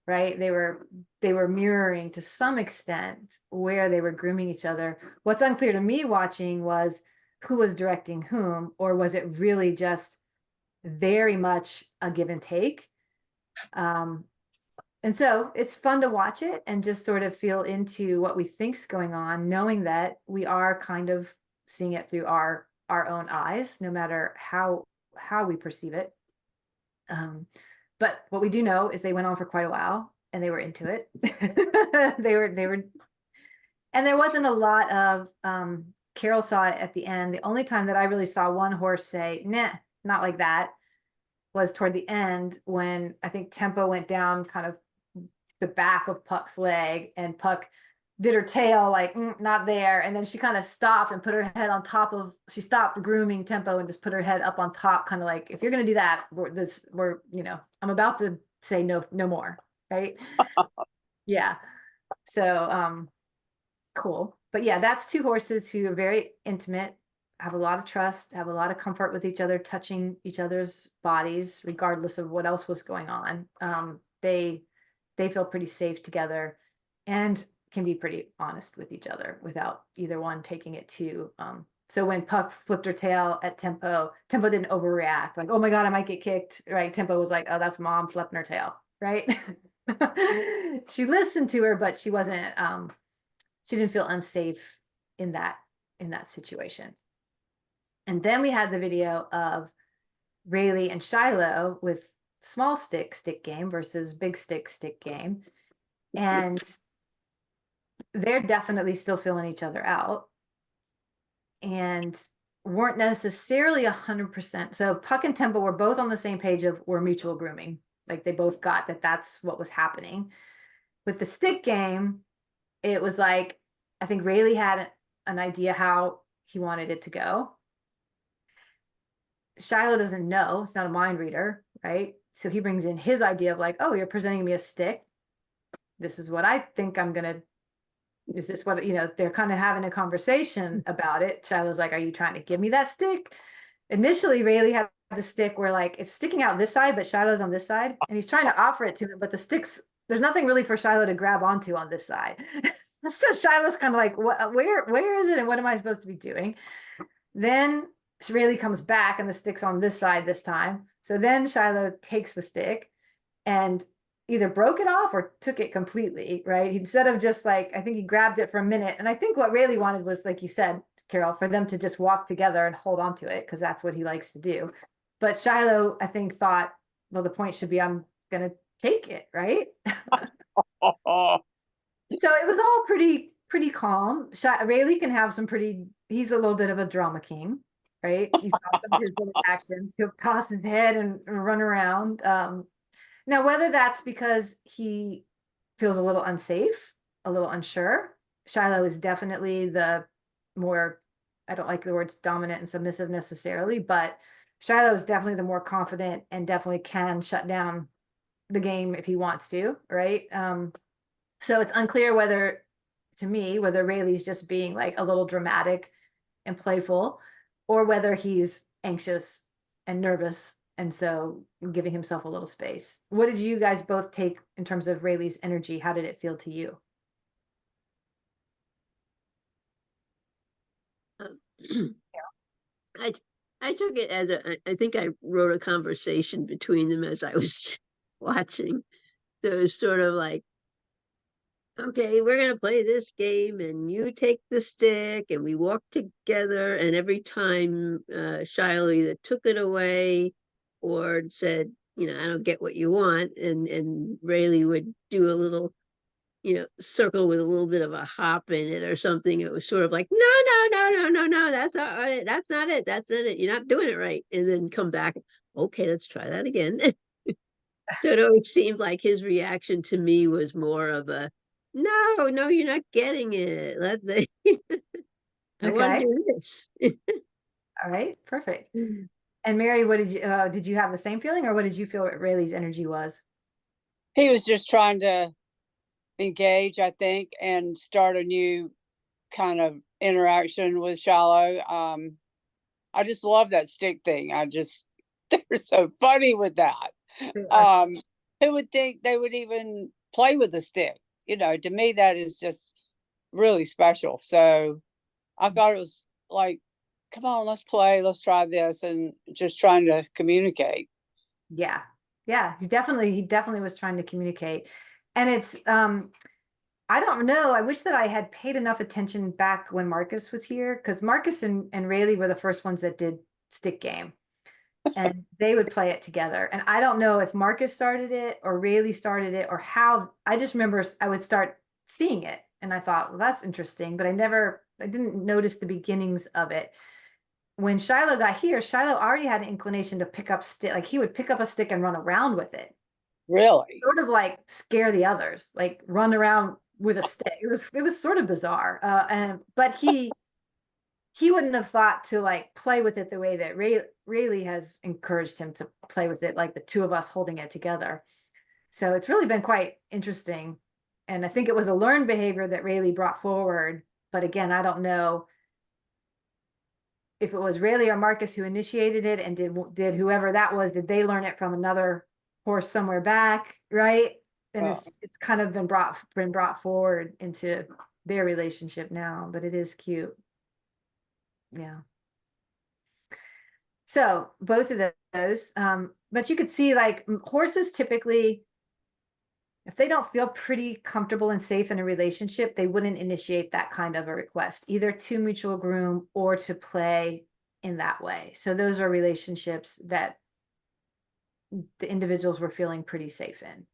right? They were mirroring to some extent where they were grooming each other. What's unclear to me watching was who was directing whom, or was it really just very much a give and take? And so it's fun to watch it and just sort of feel into what we think's going on, knowing that we are kind of seeing it through our own eyes, no matter how we perceive it. But what we do know is they went on for quite a while and they were into it. they were, and there wasn't a lot of, Carol saw it at the end. The only time that I really saw one horse say, nah, not like that, was toward the end, when I think Tempo went down kind of the back of Puck's leg, and Puck did her tail like, not there. And then she kind of stopped and put her head on top of, she stopped grooming Tempo and just put her head up on top, kind of like, if you're going to do that, I'm about to say no more. Right. Yeah. So, cool. But yeah, that's two horses who are very intimate, have a lot of trust, have a lot of comfort with each other, touching each other's bodies, regardless of what else was going on. They feel pretty safe together and can be pretty honest with each other without either one taking it too. So when Puck flipped her tail at Tempo didn't overreact, like, oh my God, I might get kicked, right? Tempo was like, oh, that's mom flipping her tail, right? She listened to her, but she wasn't, she didn't feel unsafe in that situation. And then we had the video of Rayleigh and Shiloh with small stick game versus big stick game. And they're definitely still feeling each other out and weren't necessarily 100%. So Puck and Tempo were both on the same page of we're mutual grooming. Like they both got that that's what was happening. With the stick game, it was like, I think Rayleigh had an idea how he wanted it to go. Shiloh doesn't know, it's not a mind reader, right? So he brings in his idea of like, oh, you're presenting me a stick. This is what I think I'm gonna, is this what, they're kind of having a conversation about it. Shiloh's like, are you trying to give me that stick? Initially, Rayleigh had the stick where like, it's sticking out this side, but Shiloh's on this side. And he's trying to offer it to him, but the sticks, there's nothing really for Shiloh to grab onto on this side. So Shiloh's kind of like, where is it? And what am I supposed to be doing? Then Rayleigh comes back and the stick's on this side this time. So then Shiloh takes the stick and either broke it off or took it completely, right? Instead of just like, I think he grabbed it for a minute. And I think what Rayleigh wanted was, like you said, Carol, for them to just walk together and hold on to it, because that's what he likes to do. But Shiloh, I think, thought, well, the point should be I'm going to take it, right? So it was all pretty calm. Rayleigh can have some he's a little bit of a drama king, right? You saw some of his little actions. He'll toss his head and run around. Now, whether that's because he feels a little unsafe, a little unsure, Shiloh is definitely the more, I don't like the words dominant and submissive necessarily, but Shiloh is definitely the more confident and definitely can shut down the game if he wants to, right? So it's unclear whether to me whether Rayleigh's just being like a little dramatic and playful, or whether he's anxious and nervous and so giving himself a little space. What did you guys both take in terms of Rayleigh's energy? How did it feel to you? I I took it as I think I wrote a conversation between them as I was watching. So it was sort of like, okay, we're gonna play this game and you take the stick and we walk together, and every time Shiloh either took it away or said, I don't get what you want, and Rayleigh would do a little, circle with a little bit of a hop in it or something. It was sort of like, no, no, no, no, no, no, that's not it. That's not it. That's not it. You're not doing it right. And then come back. Okay, let's try that again. So it always seemed like his reaction to me was more of a, no, no, you're not getting it. I want Okay. to do this. All right, perfect. And Mary, what did you have the same feeling, or what did you feel Rayleigh's energy was? He was just trying to engage, I think, and start a new kind of interaction with Shiloh. I just love that stick thing. They're so funny with that. Who would think they would even play with a stick? To me, that is just really special. So I thought it was like, come on, let's play, let's try this, and just trying to communicate. Yeah. He definitely was trying to communicate. And it's I don't know. I wish that I had paid enough attention back when Marcus was here, because Marcus and Rayleigh were the first ones that did stick game. And they would play it together. And I don't know if Marcus started it or Rayleigh started it or how. I just remember I would start seeing it and I thought, well, that's interesting, but I didn't notice the beginnings of it. When Shiloh got here, Shiloh already had an inclination to pick up stick. Like he would pick up a stick and run around with it. Really? Sort of like scare the others, like run around with a stick. It was sort of bizarre. But he wouldn't have thought to like play with it the way that Rayleigh has encouraged him to play with it, like the two of us holding it together. So it's really been quite interesting. And I think it was a learned behavior that Rayleigh brought forward. But again, I don't know if it was Rayleigh or Marcus who initiated it, and did whoever that was, did they learn it from another horse somewhere back, right? And it's kind of been brought forward into their relationship now, but it is cute. Yeah. So both of those, but you could see like horses typically, if they don't feel pretty comfortable and safe in a relationship, they wouldn't initiate that kind of a request, either to mutual groom or to play in that way. So those are relationships that the individuals were feeling pretty safe in.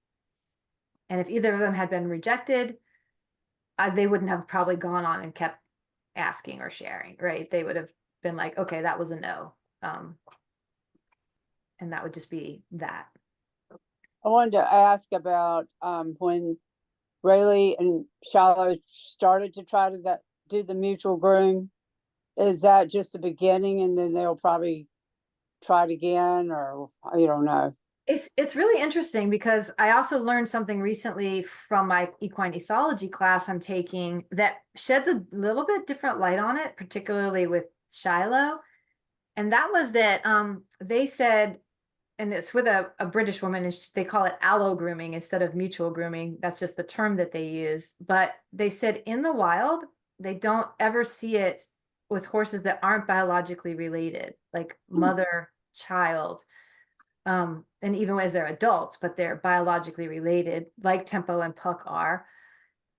And if either of them had been rejected, they wouldn't have probably gone on and kept asking or sharing, right? They would have been like, okay, that was a no. And that would just be that. I wanted to ask about when Rayleigh and Shiloh started to try to do the mutual groom. Is that just the beginning, and then they'll probably try it again, or you don't know? It's really interesting because I also learned something recently from my equine ethology class I'm taking that sheds a little bit different light on it, particularly with Shiloh. And that was that they said, and it's with a British woman, and they call it allo grooming instead of mutual grooming. That's just the term that they use. But they said in the wild, they don't ever see it with horses that aren't biologically related, like mother, child. And even as they're adults, but they're biologically related, like Tempo and Puck are.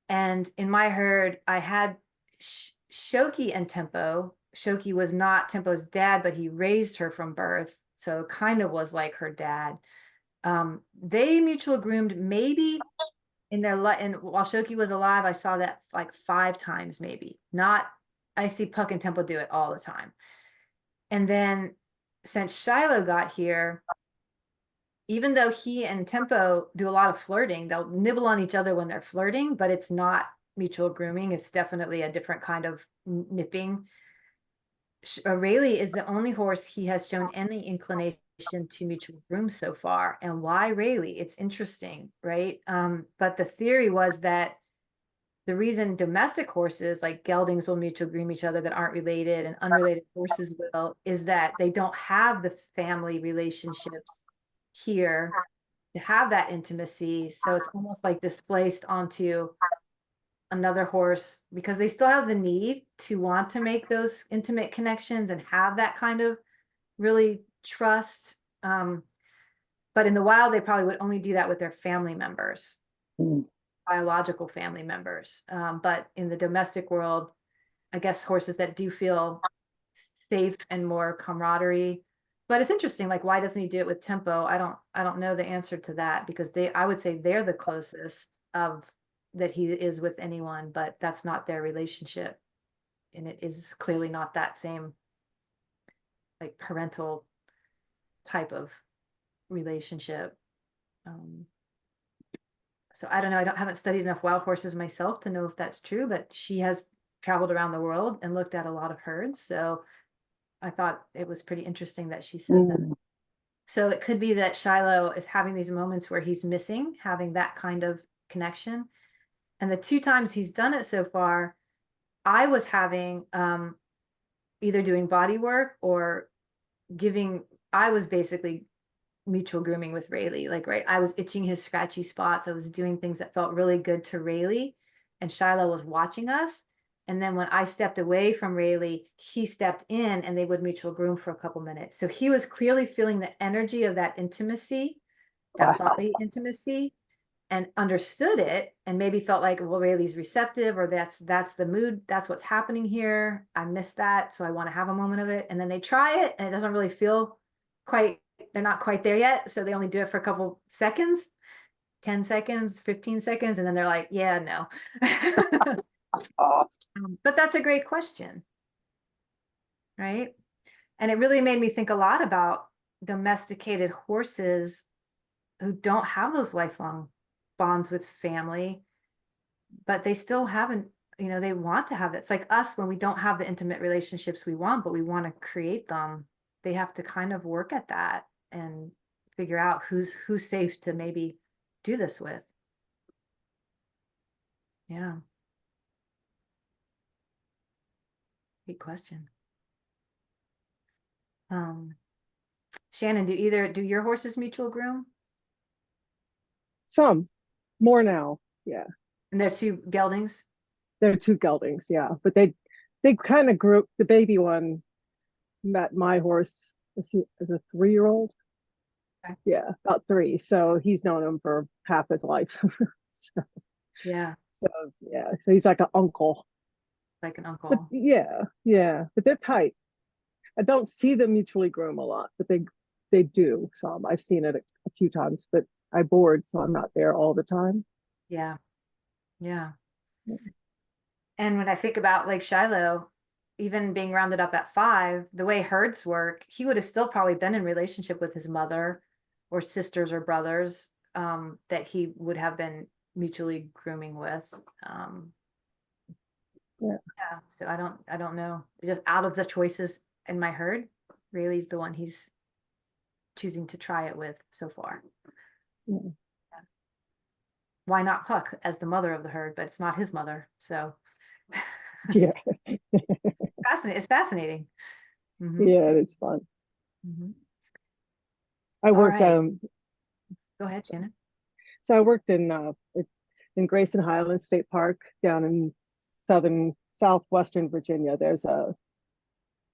And in my herd, I had Shoki and Tempo. Shoki was not Tempo's dad, but he raised her from birth, so kind of was like her dad. They mutual groomed maybe in their and while Shoki was alive, I saw that like 5 times maybe. Not, I see Puck and Tempo do it all the time. And then since Shiloh got here, even though he and Tempo do a lot of flirting, they'll nibble on each other when they're flirting, but it's not mutual grooming. It's definitely a different kind of nipping. Rayleigh is the only horse he has shown any inclination to mutual groom so far. And why Rayleigh? It's interesting, right? But the theory was that the reason domestic horses like geldings will mutual groom each other that aren't related, and unrelated horses will, is that they don't have the family relationships here to have that intimacy. So it's almost like displaced onto another horse because they still have the need to want to make those intimate connections and have that kind of really trust. But in the wild, they probably would only do that with their family members, biological family members. But in the domestic world, I guess horses that do feel safe and more camaraderie. But it's interesting, like, why doesn't he do it with tempo? I don't know the answer to that, because I would say they're the closest of that he is with anyone, but that's not their relationship. And it is clearly not that same like parental type of relationship. So I don't know. Haven't studied enough wild horses myself to know if that's true, but she has traveled around the world and looked at a lot of herds. So I thought it was pretty interesting that she said that. So it could be that Shiloh is having these moments where he's missing having that kind of connection. And the 2 times he's done it so far, I was having either doing body work or I was basically mutual grooming with Rayleigh. Like, right, I was itching his scratchy spots. I was doing things that felt really good to Rayleigh, and Shiloh was watching us. And then when I stepped away from Rayleigh, he stepped in and they would mutual groom for a couple minutes. So he was clearly feeling the energy of that intimacy, that body intimacy, and understood it, and maybe felt like, well, Rayleigh's receptive, or that's the mood, that's what's happening here. I missed that, so I want to have a moment of it. And then they try it and it doesn't really feel quite, they're not quite there yet. So they only do it for a couple seconds, 10 seconds, 15 seconds. And then they're like, yeah, no. But that's a great question. Right. And it really made me think a lot about domesticated horses who don't have those lifelong bonds with family, but they still haven't, they want to have that. It's like us when we don't have the intimate relationships we want, but we want to create them. They have to kind of work at that and figure out who's safe to maybe do this with. Yeah. Great question. Shannon, do your horses mutual groom? Some more now. Yeah. And they're 2 geldings? They're 2 geldings. Yeah. But they kind of grew, the baby one met my horse as a 3-year-old. Okay. Yeah, about 3. So he's known him for half his life. so, Yeah. So he's like an uncle. Like an uncle. But yeah. But they're tight. I don't see them mutually groom a lot, but they do some. I've seen it a few times, but I board, so I'm not there all the time. Yeah. Yeah. And when I think about like Shiloh, even being rounded up at 5, the way herds work, he would have still probably been in relationship with his mother or sisters or brothers that he would have been mutually grooming with. Yeah. So I don't know. Just out of the choices in my herd, Rayleigh's the one he's choosing to try it with so far. Yeah. Why not Puck as the mother of the herd, but it's not his mother. So Yeah. it's fascinating. Yeah, it's fun. I worked Go ahead, Shannon. So I worked in Grayson Highlands State Park down in southwestern Virginia. There's a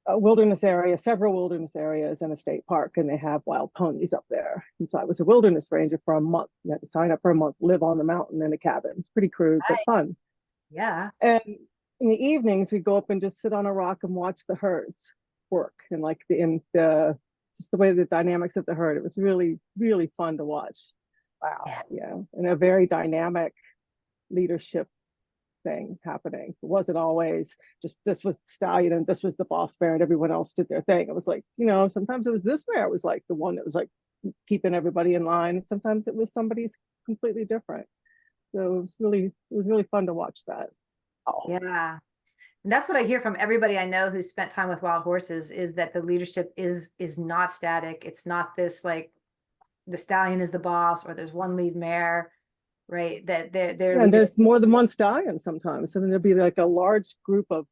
wilderness area, several wilderness areas, and a state park, and they have wild ponies up there. And so I was a wilderness ranger for a month. You had to sign up for a month, live on the mountain in a cabin. It's pretty crude, but fun. Yeah. And in the evenings, we'd go up and just sit on a rock and watch the herds work, and like just the way the dynamics of the herd. It was really, really fun to watch. Wow. Yeah. And a very dynamic leadership thing happening. It wasn't always just this was the stallion and this was the boss bear and everyone else did their thing. It was like, sometimes it was this bear was like the one that was like keeping everybody in line. Sometimes it was somebody's completely different. So it was really fun to watch that. Oh. Yeah. And that's what I hear from everybody I know who's spent time with wild horses, is that the leadership is not static. It's not this like the stallion is the boss or there's one lead mare. right? That they're And there's more than one stallion sometimes. I mean, there'll be like a large group of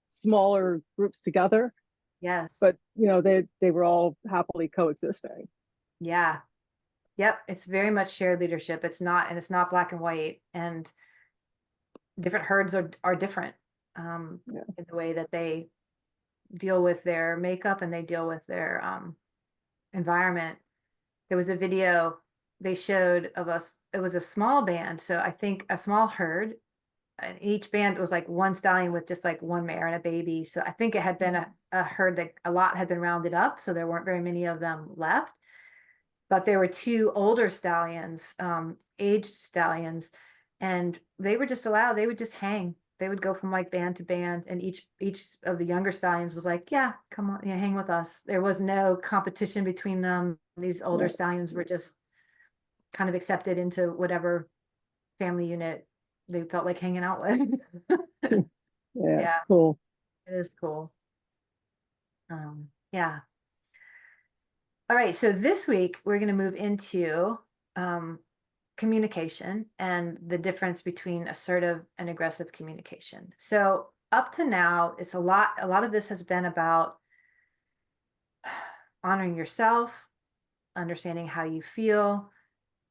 smaller groups together, yes, but they were all happily coexisting. yeah, yep. It's very much shared leadership. It's not black and white, and different herds are different Yeah. in the way that they deal with their makeup and they deal with their environment. There was a video they showed of us. It was a small band, so I think a small herd, and each band was like one stallion with just like one mare and a baby. So I think it had been a herd that a lot had been rounded up, so there weren't very many of them left. But there were two older stallions, aged stallions, and they were just allowed, they would just hang. They would go from like band to band, and each of the younger stallions was like, yeah, come on, yeah, hang with us. There was no competition between them. These older Right. stallions were just kind of accepted into whatever family unit they felt like hanging out with. Yeah, Yeah, it's cool. it is cool. Yeah. All right, so this week we're going to move into communication and the difference between assertive and aggressive communication. So up to now, it's a lot of this has been about honoring yourself, understanding how you feel,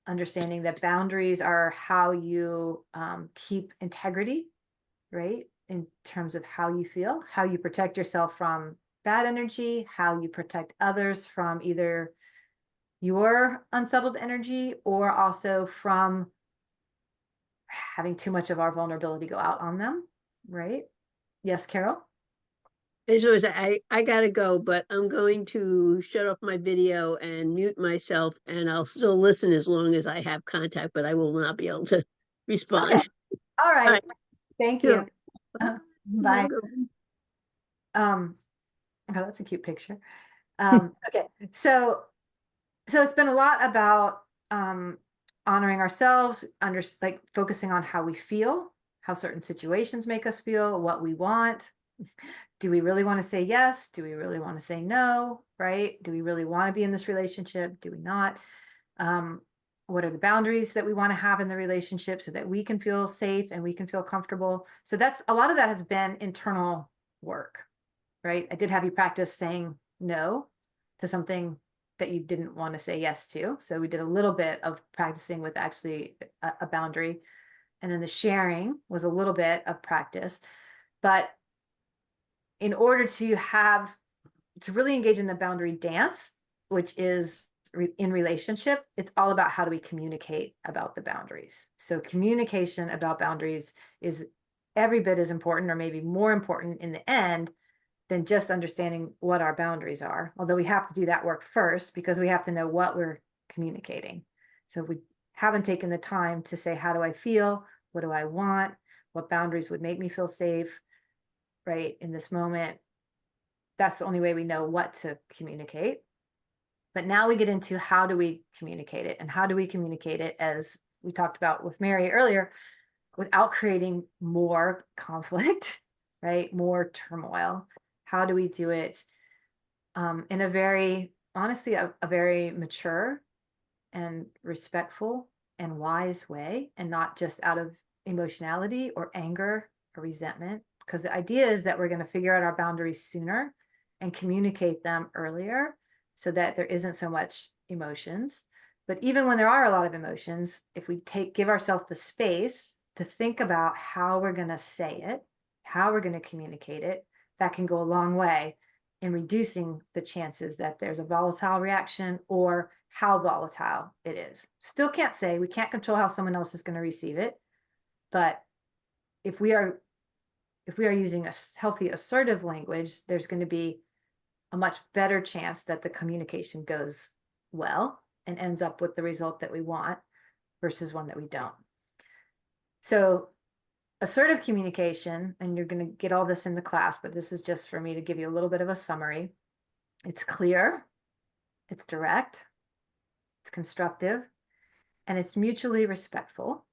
understanding that boundaries are how you keep integrity, right? In terms of how you feel, how you protect yourself from bad energy, how you protect others from either your unsettled energy or also from having too much of our vulnerability go out on them, right? Yes, Carol? I just want to say, I gotta go, but I'm going to shut off my video and mute myself, and I'll still listen as long as I have contact, but I will not be able to respond. Okay. All All right. right, Thank sure. you. Bye. Oh, that's a cute picture. Okay. So it's been a lot about honoring ourselves, like focusing on how we feel, how certain situations make us feel, what we want. Do we really want to say yes? Do we really want to say no? Right? Do we really want to be in this relationship? Do we not? What are the boundaries that we want to have in the relationship so that we can feel safe and we can feel comfortable? So that's a lot of that has been internal work, right? I did have you practice saying no to something that you didn't want to say yes to. So we did a little bit of practicing with actually a boundary. And then the sharing was a little bit of practice. But in order to really engage in the boundary dance, which is in relationship, it's all about how do we communicate about the boundaries. So communication about boundaries is every bit as important, or maybe more important in the end, than just understanding what our boundaries are. Although we have to do that work first because we have to know what we're communicating. So we haven't taken the time to say, how do I feel? What do I want? What boundaries would make me feel safe, right, in this moment? That's the only way we know what to communicate. But now we get into how do we communicate it, and how do we communicate it, as we talked about with Mary earlier, without creating more conflict, right? More turmoil. How do we do it in a very, honestly, a very mature and respectful and wise way, and not just out of emotionality or anger or resentment? Because the idea is that we're going to figure out our boundaries sooner and communicate them earlier so that there isn't so much emotions. But even when there are a lot of emotions, if we give ourselves the space to think about how we're going to say it, how we're going to communicate it, that can go a long way in reducing the chances that there's a volatile reaction or how volatile it is. Still can't say, we can't control how someone else is going to receive it. But if we are using a healthy assertive language, there's going to be a much better chance that the communication goes well and ends up with the result that we want versus one that we don't. So assertive communication, and you're going to get all this in the class, but this is just for me to give you a little bit of a summary. It's clear, it's direct, it's constructive, and it's mutually respectful.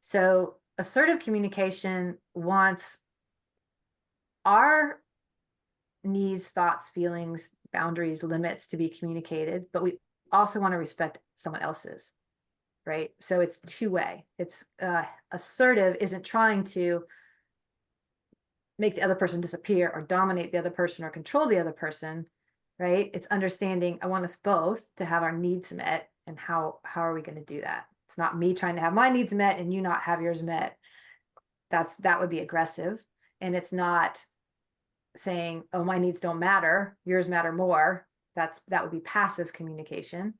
So assertive communication wants our needs, thoughts, feelings, boundaries, limits to be communicated, but we also want to respect someone else's, right? So it's two-way. It's assertive isn't trying to make the other person disappear or dominate the other person or control the other person, right? It's understanding, I want us both to have our needs met, and how are we going to do that? It's not me trying to have my needs met and you not have yours met. That would be aggressive. And it's not saying, oh, my needs don't matter, yours matter more. That would be passive communication.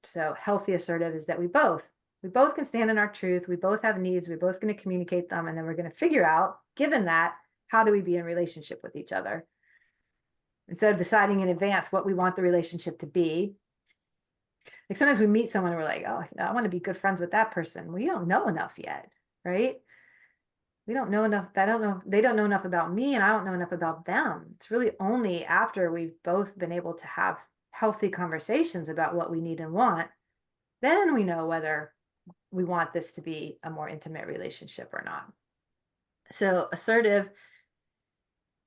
So healthy assertive is that we both can stand in our truth. We both have needs. We're both going to communicate them. And then we're going to figure out, given that, how do we be in relationship with each other? Instead of deciding in advance what we want the relationship to be. Like sometimes we meet someone and we're like, oh, I want to be good friends with that person. Well, you don't know enough yet, right? We don't know enough. They don't know enough about me, and I don't know enough about them. It's really only after we've both been able to have healthy conversations about what we need and want, then we know whether we want this to be a more intimate relationship or not. So assertive,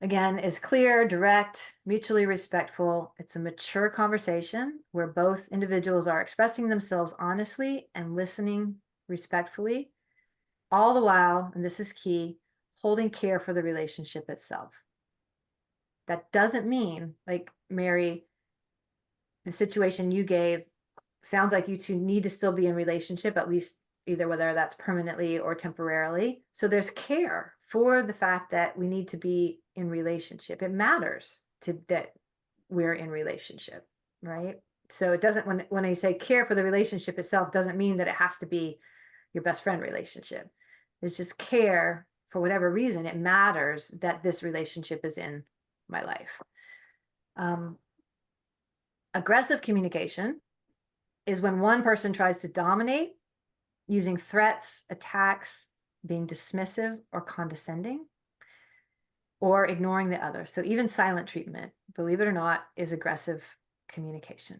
again, is clear, direct, mutually respectful. It's a mature conversation where both individuals are expressing themselves honestly and listening respectfully, all the while, and this is key, holding care for the relationship itself. That doesn't mean, like Mary, the situation you gave sounds like you two need to still be in relationship, at least either whether that's permanently or temporarily. So there's care for the fact that we need to be in relationship. It matters that we're in relationship, right? So it doesn't, when I say care for the relationship itself, doesn't mean that it has to be your best friend relationship. It's just care for whatever reason. It matters that this relationship is in my life. Aggressive communication is when one person tries to dominate using threats, attacks, being dismissive or condescending, or ignoring the other. So even silent treatment, believe it or not, is aggressive communication,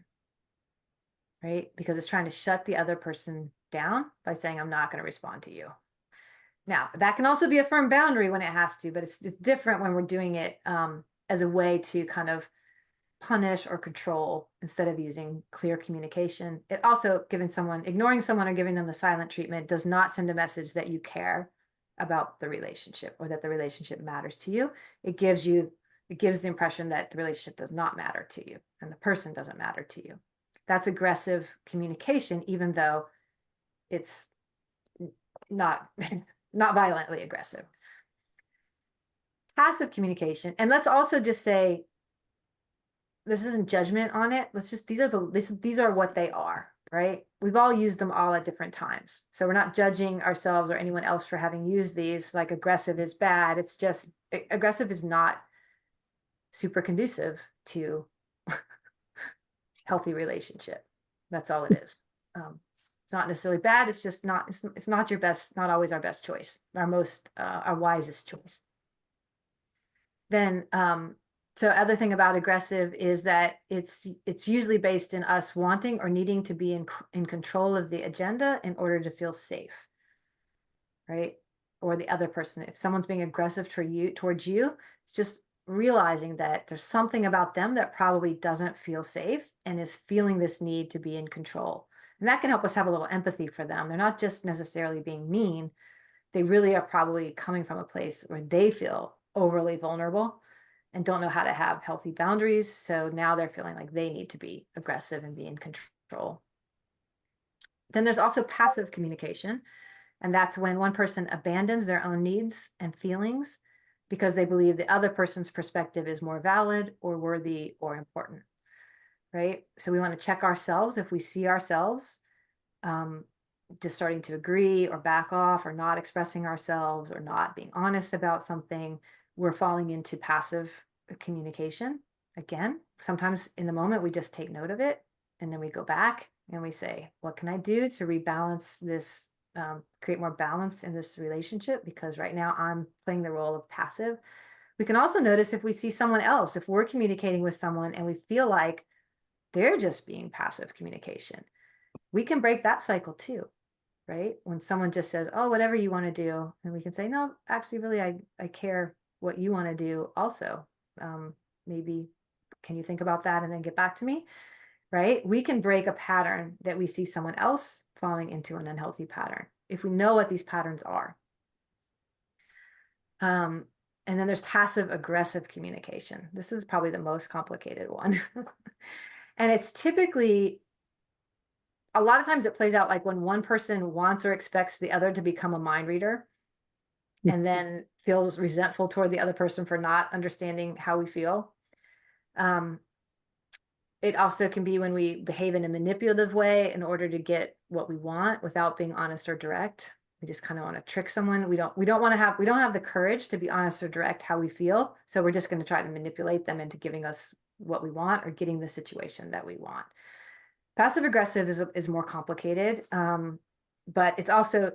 right? Because it's trying to shut the other person down by saying, I'm not going to respond to you. Now, that can also be a firm boundary when it has to, but it's different when we're doing it as a way to kind of punish or control instead of using clear communication. It also, ignoring someone or giving them the silent treatment does not send a message that you care about the relationship or that the relationship matters to you. It gives the impression that the relationship does not matter to you and the person doesn't matter to you. That's aggressive communication, even though it's not violently aggressive. Passive communication, and let's also just say, this isn't judgment on it. These are what they are, right? We've all used them all at different times. So we're not judging ourselves or anyone else for having used these, like aggressive is bad. It's just, aggressive is not super conducive to healthy relationship. That's all it is. It's not necessarily bad. It's just not, it's not your best, not always our best choice, our wisest choice. Then, so other thing about aggressive is that it's usually based in us wanting or needing to be in control of the agenda in order to feel safe, right? Or the other person. If someone's being aggressive towards you, it's just realizing that there's something about them that probably doesn't feel safe and is feeling this need to be in control. And that can help us have a little empathy for them. They're not just necessarily being mean. They really are probably coming from a place where they feel overly vulnerable and don't know how to have healthy boundaries. So now they're feeling like they need to be aggressive and be in control. Then there's also passive communication. And that's when one person abandons their own needs and feelings because they believe the other person's perspective is more valid or worthy or important, right? So we want to check ourselves if we see ourselves just starting to agree or back off or not expressing ourselves or not being honest about something. We're falling into passive communication. Again, sometimes in the moment, we just take note of it and then we go back and we say, what can I do to rebalance this, create more balance in this relationship? Because right now I'm playing the role of passive. We can also notice if we see someone else, if we're communicating with someone and we feel like they're just being passive communication, we can break that cycle too. Right? When someone just says, oh, whatever you want to do. And we can say, no, actually, really, I care what you want to do also. Maybe, can you think about that and then get back to me? right? We can break a pattern that we see someone else falling into an unhealthy pattern if we know what these patterns are. And then there's passive aggressive communication. This is probably the most complicated one. And it's typically, a lot of times it plays out like when one person wants or expects the other to become a mind reader and then feels resentful toward the other person for not understanding how we feel. It also can be when we behave in a manipulative way in order to get what we want without being honest or direct. We just kind of want to trick someone. We don't have the courage to be honest or direct how we feel. So we're just going to try to manipulate them into giving us what we want or getting the situation that we want. Passive aggressive is more complicated, but it's also,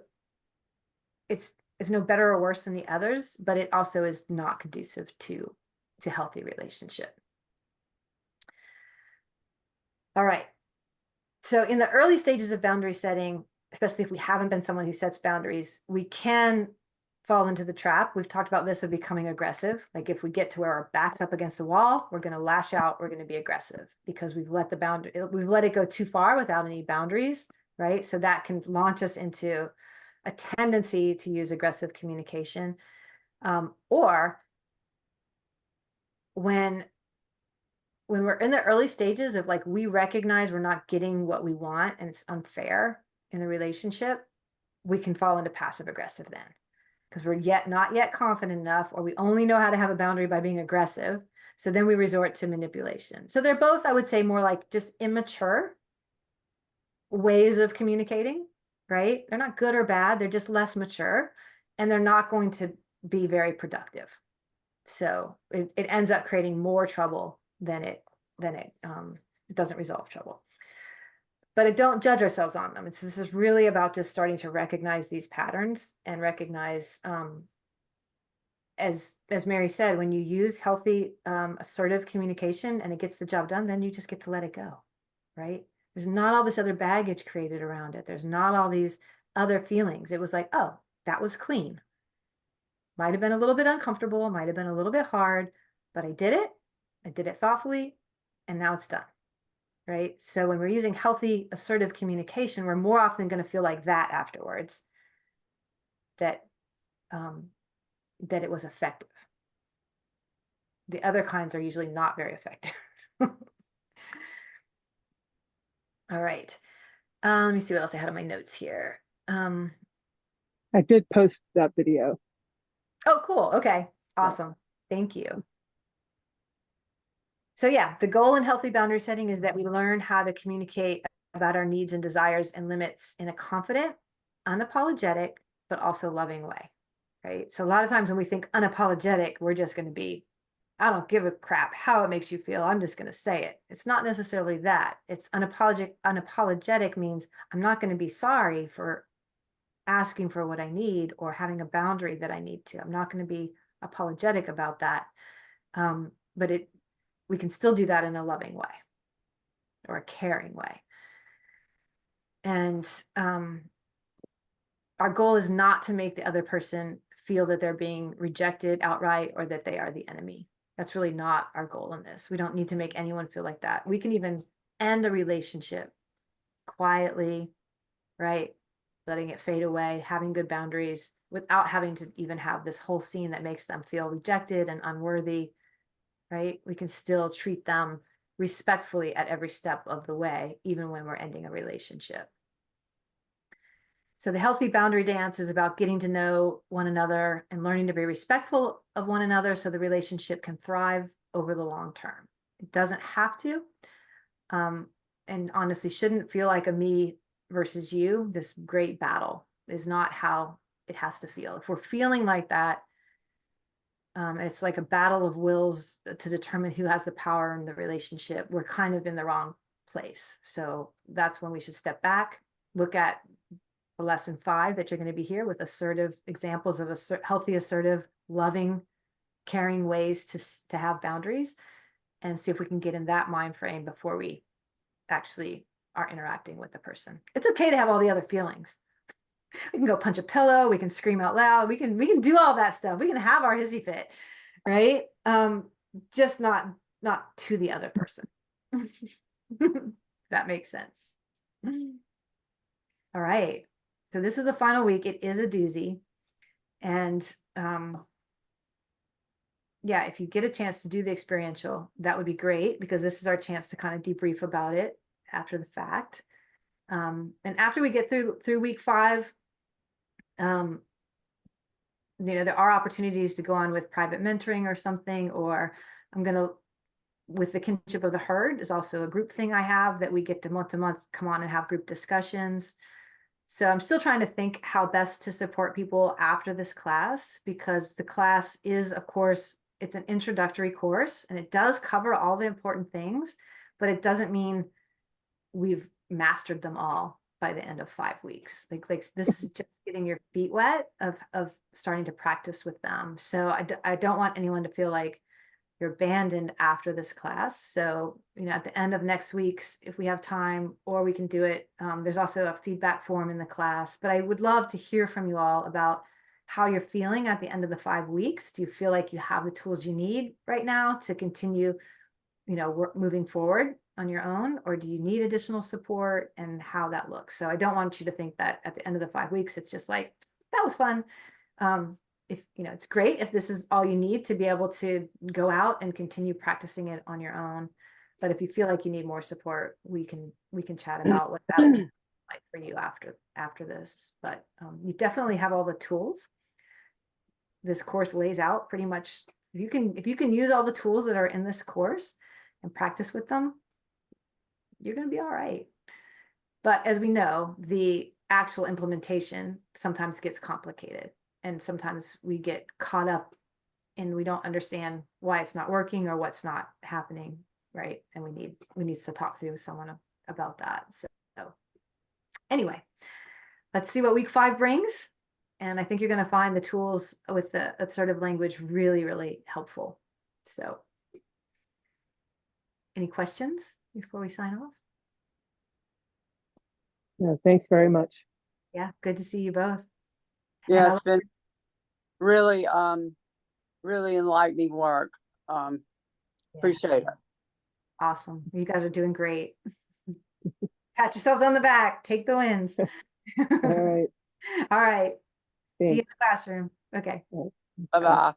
it's no better or worse than the others, but it also is not conducive to healthy relationship. All right. So in the early stages of boundary setting, especially if we haven't been someone who sets boundaries, we can fall into the trap. We've talked about this of becoming aggressive. Like if we get to where our back's up against the wall, we're going to lash out, we're going to be aggressive because we've let it go too far without any boundaries, right? So that can launch us into a tendency to use aggressive communication. Or when we're in the early stages of like, we recognize we're not getting what we want and it's unfair in the relationship, we can fall into passive aggressive then because we're not yet confident enough, or we only know how to have a boundary by being aggressive. So then we resort to manipulation. So they're both, I would say, more like just immature ways of communicating, right? They're not good or bad. They're just less mature and they're not going to be very productive. So it ends up creating more trouble than it doesn't resolve trouble. But don't judge ourselves on them. This is really about just starting to recognize these patterns and recognize, as Mary said, when you use healthy, assertive communication and it gets the job done, then you just get to let it go, right? There's not all this other baggage created around it. There's not all these other feelings. It was like, oh, that was clean. Might have been a little bit uncomfortable, might have been a little bit hard, but I did it thoughtfully, and now it's done, right? So when we're using healthy, assertive communication, we're more often going to feel like that afterwards, that it was effective. The other kinds are usually not very effective. All right. Let me see what else I had on my notes here. I did post that video. Oh, cool. Okay. Awesome. Thank you. So yeah, the goal in healthy boundary setting is that we learn how to communicate about our needs and desires and limits in a confident, unapologetic, but also loving way, right? So a lot of times when we think unapologetic, we're just going to be, I don't give a crap how it makes you feel. I'm just going to say it. It's not necessarily that. It's unapologetic. Unapologetic means I'm not going to be sorry for asking for what I need or having a boundary that I need to. I'm not going to be apologetic about that. But we can still do that in a loving way or a caring way. And our goal is not to make the other person feel that they're being rejected outright or that they are the enemy. That's really not our goal in this. We don't need to make anyone feel like that. We can even end a relationship quietly, right? Letting it fade away, having good boundaries without having to even have this whole scene that makes them feel rejected and unworthy, right? We can still treat them respectfully at every step of the way, even when we're ending a relationship. So the healthy boundary dance is about getting to know one another and learning to be respectful of one another so the relationship can thrive over the long term. It doesn't have to, and honestly shouldn't feel like a me versus you. This great battle is not how it has to feel. If we're feeling like that, it's like a battle of wills to determine who has the power in the relationship, we're kind of in the wrong place. So that's when we should step back, look at lesson 5 that you're going to be here with assertive examples of healthy, assertive, loving, caring ways to have boundaries, and see if we can get in that mind frame before we actually are interacting with the person. It's okay to have all the other feelings. We can go punch a pillow, we can scream out loud, we can do all that stuff. We can have our hissy fit, right? Just not to the other person. that makes sense. All right. So this is the final week. It is a doozy. And yeah, if you get a chance to do the experiential, that would be great, because this is our chance to kind of debrief about it after the fact. And after we get through week 5, there are opportunities to go on with private mentoring or something, or with the kinship of the herd is also a group thing I have that we get to month come on and have group discussions. So I'm still trying to think how best to support people after this class, because the class is, of course, it's an introductory course and it does cover all the important things, but it doesn't mean we've mastered them all by the end of 5 weeks. Like this is just getting your feet wet of starting to practice with them. So I don't want anyone to feel like you're abandoned after this class. So, at the end of next week's, if we have time, or we can do it, there's also a feedback form in the class, but I would love to hear from you all about how you're feeling at the end of the 5 weeks. Do you feel like you have the tools you need right now to continue, moving forward on your own, or do you need additional support, and how that looks? So I don't want you to think that at the end of the 5 weeks, it's just like, that was fun. If it's great if this is all you need to be able to go out and continue practicing it on your own. But if you feel like you need more support, we can chat about what that would be like for you after this. But you definitely have all the tools. This course lays out pretty much, if you can use all the tools that are in this course and practice with them, you're going to be all right. But as we know, the actual implementation sometimes gets complicated. And sometimes we get caught up and we don't understand why it's not working or what's not happening, right? And we need to talk through with someone about that. So anyway, let's see what week 5 brings. And I think you're going to find the tools with the assertive language really, really helpful. So any questions before we sign off? Yeah, thanks very much. Yeah, good to see you both. Yeah, And it's been really, really enlightening work. Appreciate it. awesome. You guys are doing great. Pat yourselves on the back. Take the wins. All right. All right. See you in Thanks. the classroom. Okay. Bye-bye.